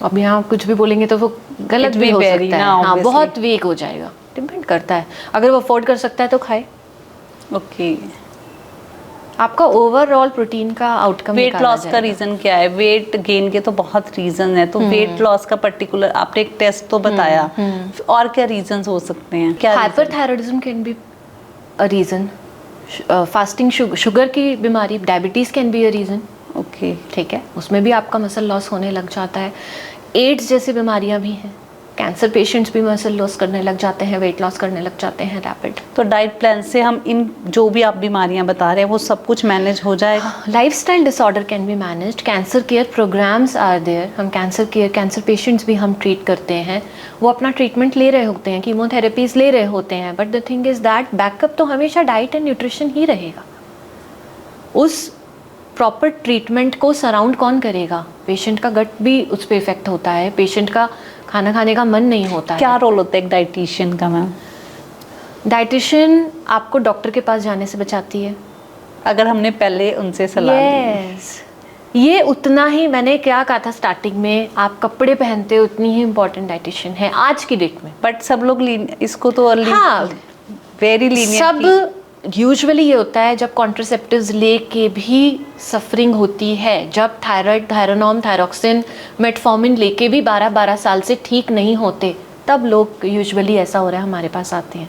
अब यहाँ कुछ भी बोलेंगे तो वो गलत It भी will हो vary सकता है। ना, हाँ, obviously. बहुत वीक हो जाएगा, डिपेंड करता है। अगर वो अफोर्ड कर सकता है तो खाए। ओके। आपका ओवरऑल प्रोटीन का आउटकम वेट लॉस का रीजन क्या है? वेट गेन के तो बहुत रीजन है, तो वेट लॉस का पर्टिकुलर आपने एक टेस्ट तो बताया, और क्या रीजंस हो सकते हैं? क्या hyperthyroidism can be a reason, fasting, sugar की बीमारी, diabetes can be a reason. Okay, ठीक है, उसमें भी आपका मसल लॉस होने लग जाता है। एड्स जैसी बीमारियां भी हैं, कैंसर पेशेंट्स भी मसल लॉस करने लग जाते हैं, वेट लॉस करने लग जाते हैं रैपिड। तो डाइट प्लान से हम इन जो भी आप बीमारियां बता रहे हैं वो सब कुछ मैनेज हो जाएगा? Lifestyle disorder can be managed, cancer care programmes are there. हम कैंसर पेशेंट्स भी हम ट्रीट करते हैं, वो अपना ट्रीटमेंट ले रहे होते हैं, कीमोथेरेपीज ले रहे होते हैं, but the thing is that backup तो हमेशा डाइट एंड न्यूट्रिशन ही रहेगा। उस प्रॉपर ट्रीटमेंट को सराउंड कौन करेगा? पेशेंट का गट भी उस पर इफेक्ट होता है, पेशेंट का खाना खाने का मन नहीं होता है। क्या रोल होता है एक डाइटिशियन का मैम? डाइटिशियन आपको डॉक्टर के पास जाने से बचाती है, अगर हमने पहले उनसे सलाह yes. ये उतना ही, मैंने क्या कहा था स्टार्टिंग में, आप कपड़े पहनते हो उतनी ही इम्पोर्टेंट डाइटिशियन है आज की डेट में। बट सब लोग इसको तो हाँ, वेरी लीनियंट। सब यूजुअली ये होता है जब कॉन्ट्रासेप्टिव्स लेके भी सफरिंग होती है, जब थायराइड, थायरोनॉम, थायरॉक्सिन, मेटफॉर्मिन लेके भी 12-12 साल से ठीक नहीं होते, तब लोग यूजुअली ऐसा हो रहा है हमारे पास आते हैं।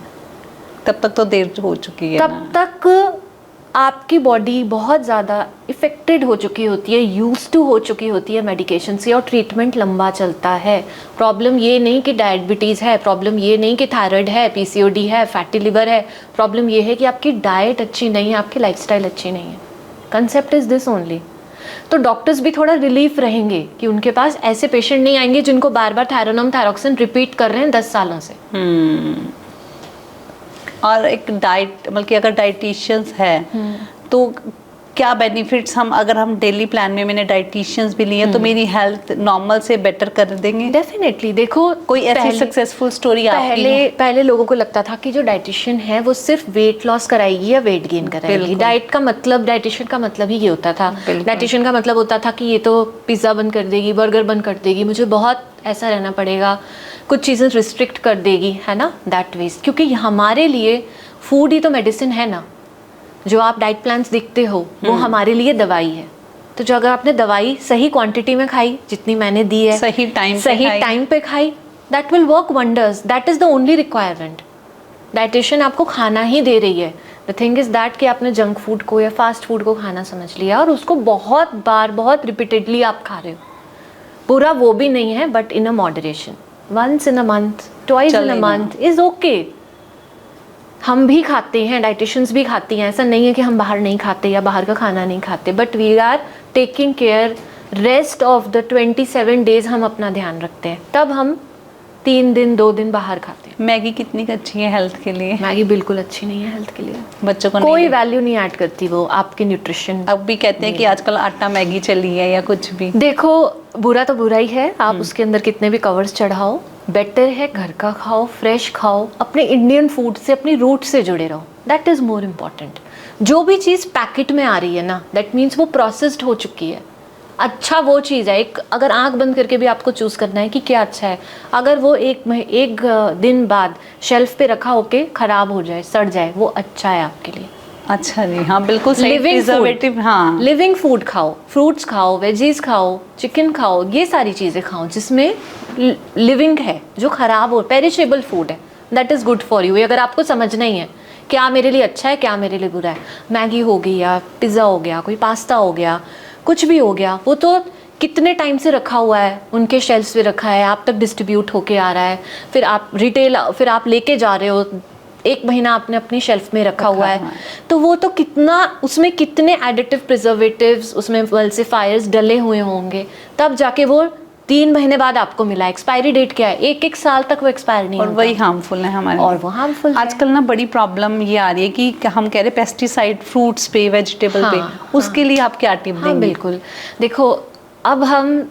तब तक तो देर हो चुकी है तब ना? तक आपकी बॉडी बहुत ज़्यादा इफ़ेक्टेड हो चुकी होती है, यूज टू हो चुकी होती है मेडिकेशन से, और ट्रीटमेंट लंबा चलता है। प्रॉब्लम ये नहीं कि डायबिटीज़ है, प्रॉब्लम ये नहीं कि थायराइड है, पीसीओडी है, फैटी लिवर है, प्रॉब्लम ये है कि आपकी डाइट अच्छी नहीं है, आपकी लाइफस्टाइल अच्छी नहीं है। Concept is this only. तो डॉक्टर्स भी थोड़ा रिलीफ रहेंगे कि उनके पास ऐसे पेशेंट नहीं आएंगे जिनको बार बार थायरोनॉम, थायरॉक्सिन रिपीट कर रहे हैं 10 सालों से। और एक डाइट, मतलब कि अगर डाइटिशियंस है तो क्या बेनिफिट्स, हम अगर हम डेली प्लान में मैंने डाइटिशियंस भी लिए तो मेरी हेल्थ नॉर्मल से बेटर कर देंगे? डेफिनेटली। देखो, कोई ऐसी सक्सेसफुल स्टोरी आपकी? पहले लोगों को लगता था कि जो डाइटिशियन है वो सिर्फ वेट लॉस कराएगी या वेट गेन कराएगी। डाइट का मतलब, डाइटिशियन का मतलब ही ये होता था। डाइटिशियन का मतलब होता था कि ये तो पिज़्ज़ा बंद कर देगी, बर्गर बंद कर देगी, मुझे बहुत ऐसा रहना पड़ेगा, कुछ चीज़ें रिस्ट्रिक्ट कर देगी, है ना, दैट वेज। क्योंकि हमारे लिए फूड ही तो मेडिसिन है ना। जो आप डाइट प्लान्स देखते हो वो हमारे लिए दवाई है। तो जो अगर आपने दवाई सही क्वांटिटी में खाई, जितनी मैंने दी है, सही टाइम पे खाई, that will work wonders. That is the only requirement. Dietitian आपको खाना ही दे रही है। द थिंग इज़ दैट कि आपने जंक फूड को या फास्ट फूड को खाना समझ लिया और उसको बहुत बार, बहुत रिपीटेडली आप खा रहे हो। पूरा वो भी नहीं है, but in a moderation, once in a month, twice in a month is okay. हम भी खाते हैं, डाइटिशियंस भी खाती हैं, ऐसा नहीं है कि हम बाहर नहीं खाते या बाहर का खाना नहीं खाते, but we are taking care. Rest of the 27 days हम अपना ध्यान रखते हैं, तब हम 3 दिन 2 दिन बाहर खाते हैं। मैगी कितनी अच्छी है हेल्थ के लिए? मैगी बिल्कुल अच्छी नहीं है हेल्थ के लिए। बच्चों को कोई वैल्यू नहीं ऐड करती वो आपके न्यूट्रिशन। अब भी कहते हैं कि आजकल आटा मैगी चली है या कुछ भी। देखो, बुरा तो बुरा ही है, आप उसके अंदर कितने भी कवर्स चढ़ाओ, बेटर है घर का खाओ, फ्रेश खाओ, अपने इंडियन फूड से, अपनी रूट से जुड़े रहो, दैट इज़ मोर इम्पॉर्टेंट। जो भी चीज़ पैकेट में आ रही है ना, दैट मीन्स वो प्रोसेस्ड हो चुकी है। अच्छा वो चीज़ है, एक अगर आंख बंद करके भी आपको चूज़ करना है कि क्या अच्छा है, अगर वो एक दिन बाद शेल्फ पे रखा होके ख़राब हो जाए, सड़ जाए, वो अच्छा है आपके लिए। अच्छा जी, हाँ बिल्कुल सही। लिविंग प्रिजर्वेटिव, हाँ लिविंग फूड खाओ, फ्रूट्स खाओ, वेजीज खाओ, चिकन खाओ, ये सारी चीज़ें खाओ जिसमें लिविंग है, जो ख़राब हो, पेरिशेबल फूड है, that is good for you. अगर आपको समझना ही है क्या मेरे लिए अच्छा है, क्या मेरे लिए बुरा है, मैगी हो गई या पिज़्ज़ा हो गया, कोई पास्ता हो गया, कुछ भी हो गया, वो तो कितने टाइम से रखा हुआ है, उनके शेल्फ्स पे रखा है, आप तक डिस्ट्रीब्यूट होके आ रहा है, फिर आप रिटेल, फिर आप लेके जा रहे हो, 1 महीना आपने अपनी शेल्फ में रखा हुआ है, तो वो तो कितना, उसमें कितने एडिटिव प्रिजर्वेटिव्स, उसमें वल्सिफायर्स डले हुए होंगे, तब जाके वो 3 महीने बाद आपको मिला। एक्सपायरी डेट क्या है, 1-1 साल तक वो एक्सपायर नहीं और होता। वही हार्मफुल है हमारे, और वो हार्मफुल है। आजकल ना बड़ी प्रॉब्लम ये आ रही है कि हम कह रहे पेस्टिसाइड फ्रूट्स पे, वेजिटेबल पे, उसके लिए आप क्या टिप देंगे? हाँ बिल्कुल, देखो अब हम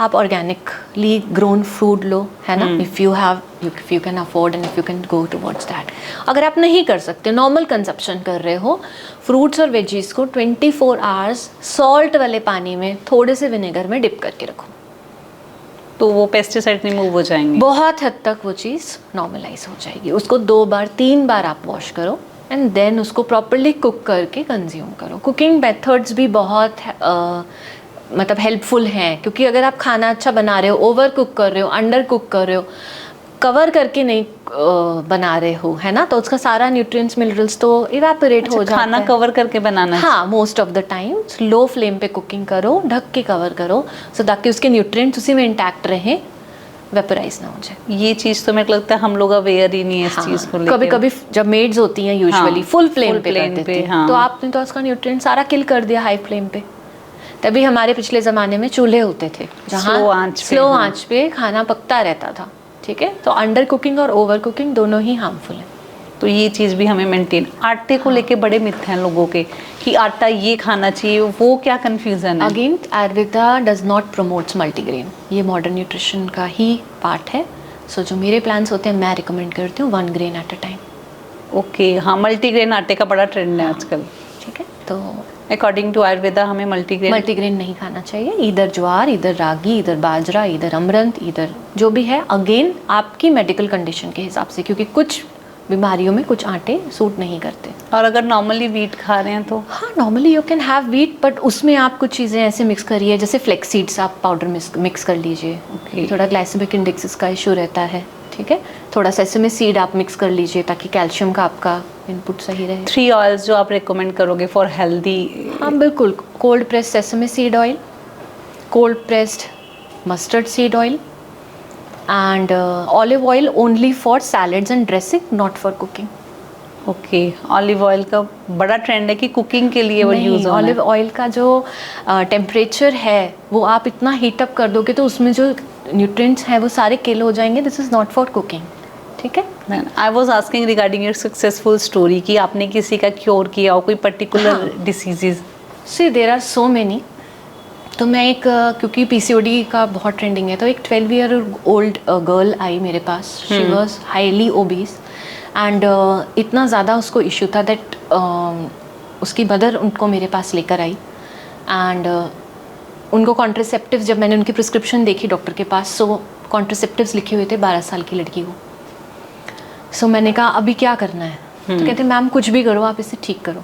आप ऑर्गेनिकली ग्रोन फूड लो, है ना, if you can afford and if you can go towards that. अगर आप नहीं कर सकते, नॉर्मल कंजप्शन कर रहे हो, फ्रूट्स और वेजीज को 24 आवर्स सॉल्ट वाले पानी में थोड़े से विनेगर में डिप करके रखो, तो वो पेस्टिसाइड रिमूव हो जाएंगे, बहुत हद तक वो चीज़ नॉर्मलाइज हो जाएगी। उसको 2 बार 3 बार आप वॉश करो एंड देन उसको प्रॉपरली कुक करके कंज्यूम करो। कुकिंग मेथड्स भी बहुत मतलब हेल्पफुल हैं, क्योंकि अगर आप खाना अच्छा बना रहे हो, ओवर कुक कर रहे हो, अंडर कुक कर रहे हो, कवर करके नहीं बना रहे हो, है ना, तो उसका सारा न्यूट्रिएंट्स मिनरल्स तो इवेपोरेट हो जाता है। खाना कवर करके बनाना है? हाँ, most of the time low flame पे कुकिंग करो, ढक के कवर करो, सो ताकि उसके न्यूट्रिएंट्स उसी में इंटैक्ट रहें, वेपराइज ना हो जाए। ये चीज़ तो मेरे को लगता है हम लोग अवेयर ही नहीं है इस चीज़ को लेकर। कभी कभी जब मेड्स होती हैं यूजुअली फुल फ्लेम पे कर देती हैं, हाँ। तो आपने तो उसका न्यूट्रिएंट सारा किल कर दिया हाई फ्लेम पे। तभी हमारे पिछले ज़माने में चूल्हे होते थे जहाँ स्लो आंच पे खाना पकता रहता था, ठीक है। तो अंडर कुकिंग और ओवर कुकिंग दोनों ही हार्मफुल है, तो ये चीज़ भी हमें मेंटेन। आटे को लेके बड़े मिथ हैं लोगों के कि आटा ये खाना चाहिए, वो क्या कंफ्यूजन है? Again Ayurveda does not promotes multigrain, ये मॉडर्न न्यूट्रिशन का ही पार्ट है। सो जो मेरे प्लान्स होते हैं, मैं रिकमेंड करती हूँ 1 grain at a time. Okay, हाँ मल्टीग्रेन आटे का बड़ा ट्रेंड है आजकल, ठीक है। तो अकॉर्डिंग टू आयुर्वेदा हमें मल्टीग्रेन नहीं खाना चाहिए, इधर ज्वार, इधर रागी, इधर बाजरा, इधर अमरंत, इधर जो भी है, अगेन आपकी मेडिकल कंडीशन के हिसाब से, क्योंकि कुछ बीमारियों में कुछ आटे सूट नहीं करते। और अगर नॉर्मली वीट खा रहे हैं तो? हाँ, normally you can have wheat, but उसमें आप कुछ चीज़ें ऐसे मिक्स करिए, जैसे फ्लेक्स सीड्स आप पाउडर मिक्स कर लीजिए। Okay. थोड़ा ग्लाइसेमिक इंडेक्स का इशू रहता है, ठीक है। थोड़ा सेसमे सीड आप मिक्स कर लीजिए ताकि कैल्शियम का आपका इनपुट सही रहे। 3 ऑयल्स जो आप रिकमेंड करोगे फॉर हेल्दी? हाँ बिल्कुल, cold pressed sesame seed oil, cold pressed mustard seed oil and olive oil only for salads and dressing, not for cooking. Okay, olive oil का बड़ा ट्रेंड है कि कुकिंग के लिए वो यूज़ होना है। ऑलिव ऑयल का जो टेम्परेचर है वो आप इतना हीट अप कर दोगे तो उसमें जो न्यूट्रिएंट्स हैं वो सारे किल हो जाएंगे। This is not for cooking, ठीक है। I was asking regarding your successful story कि आपने किसी का क्योर किया हो, कोई particular diseases? See there are so many. तो मैं एक क्योंकि पीसीओडी का बहुत ट्रेंडिंग है, तो एक 12 ईयर ओल्ड गर्ल आई मेरे पास। She was highly obese and इतना ज़्यादा उसको इशू था दैट उसकी मदर उनको मेरे पास लेकर आई एंड उनको कॉन्ट्रासेप्टिव्स, जब मैंने उनकी प्रिस्क्रिप्शन देखी डॉक्टर के पास, सो कॉन्ट्रासेप्टिव्स लिखे हुए थे 12 साल की लड़की को। सो मैंने कहा अभी क्या करना है? तो कहते मैम कुछ भी करो, आप इसे ठीक करो।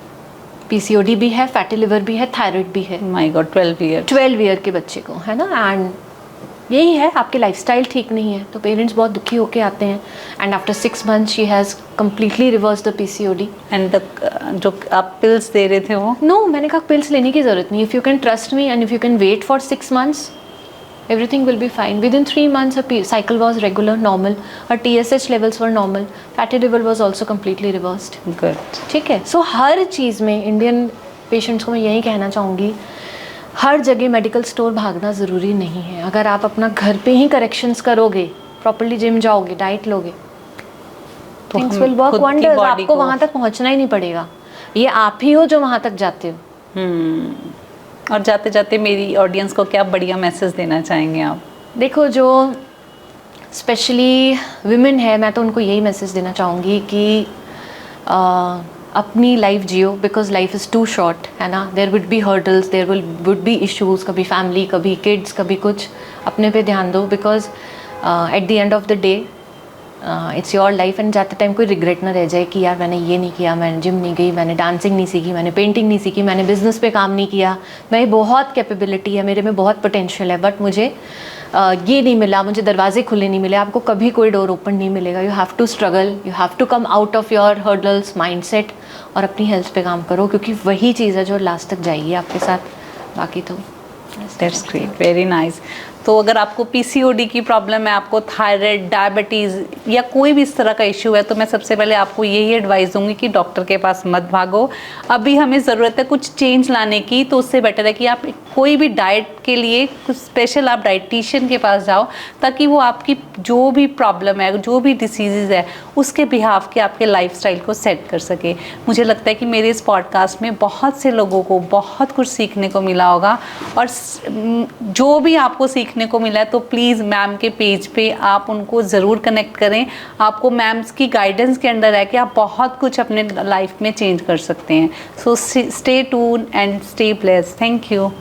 पीसीओडी भी है, फैटी लिवर भी है, थायराइड भी है। माय गॉड, 12 ईयर के बच्चे को, है ना। एंड यही है, आपके लाइफस्टाइल ठीक नहीं है, तो पेरेंट्स बहुत दुखी होके आते हैं। And after 6 months she has completely reverse the PCOD. And जो आप पिल्स दे रहे थे वो? नो, मैंने कहा पिल्स लेने की ज़रूरत नहीं। If you can trust me and if you can wait for 6 months, everything will be fine. Within 3 months her cycle was regular, normal, her TSH levels were normal, fatty liver was also completely reversed. Good. ठीक है। सो हर चीज़ में Indian patients को मैं यही कहना चाहूँगी, हर जगह medical store भागना ज़रूरी नहीं है। अगर आप अपना घर पे ही करेक्शंस करोगे, प्रॉपर्ली जिम जाओगे, डाइट लोगे, तो थिंग्स विल वर्क वंडर्स। आपको वहाँ तक पहुँचना ही नहीं पड़ेगा, ये आप ही हो जो वहाँ तक जाते हो। और जाते जाते मेरी ऑडियंस को क्या बढ़िया मैसेज देना चाहेंगे आप? देखो, जो स्पेशली विमेन है, मैं तो उनको यही मैसेज देना चाहूँगी कि अपनी लाइफ जियो, because life is too short, है ना. There would be hurdles, there would be issues, कभी फैमिली, कभी किड्स, कभी कुछ. अपने पे ध्यान दो, because at the end of the day it's your life. And जाते टाइम कोई रिग्रेट ना रह जाए कि यार मैंने ये नहीं किया, मैंने जिम नहीं गई, मैंने डांसिंग नहीं सीखी, मैंने पेंटिंग नहीं सीखी, मैंने बिजनेस पे काम नहीं किया. मैं बहुत कैपेबिलिटी है, मेरे में बहुत पोटेंशियल है, बट मुझे ये नहीं मिला, मुझे दरवाजे खुले नहीं मिले. आपको कभी कोई डोर ओपन नहीं मिलेगा. You have to struggle, you have to come out of your hurdles mindset और अपनी हेल्थ पे काम करो, क्योंकि वही चीज़ है जो लास्ट तक जाएगी आपके साथ. बाकी तो दैट्स ग्रेट, वेरी नाइस. तो अगर आपको पीसीओडी की प्रॉब्लम है, आपको थायराइड, डायबिटीज़ या कोई भी इस तरह का इशू है, तो मैं सबसे पहले आपको यही एडवाइस दूंगी कि डॉक्टर के पास मत भागो. अभी हमें ज़रूरत है कुछ चेंज लाने की, तो उससे बेटर है कि आप कोई भी डाइट के लिए कुछ स्पेशल आप डाइटिशियन के पास जाओ, ताकि वो आपकी जो भी प्रॉब्लम है, जो भी डिसीज़ है, उसके बिहाफ के आपके लाइफस्टाइल को सेट कर सके. मुझे लगता है कि मेरे इस पॉडकास्ट में बहुत से लोगों को बहुत कुछ सीखने को मिला होगा, और जो भी आपको सीखने को मिला है तो प्लीज़ मैम के पेज पे आप उनको ज़रूर कनेक्ट करें. आपको मैम्स की गाइडेंस के अंडर है कि आप बहुत कुछ अपने लाइफ में चेंज कर सकते हैं. So stay tune and stay blessed. Thank you.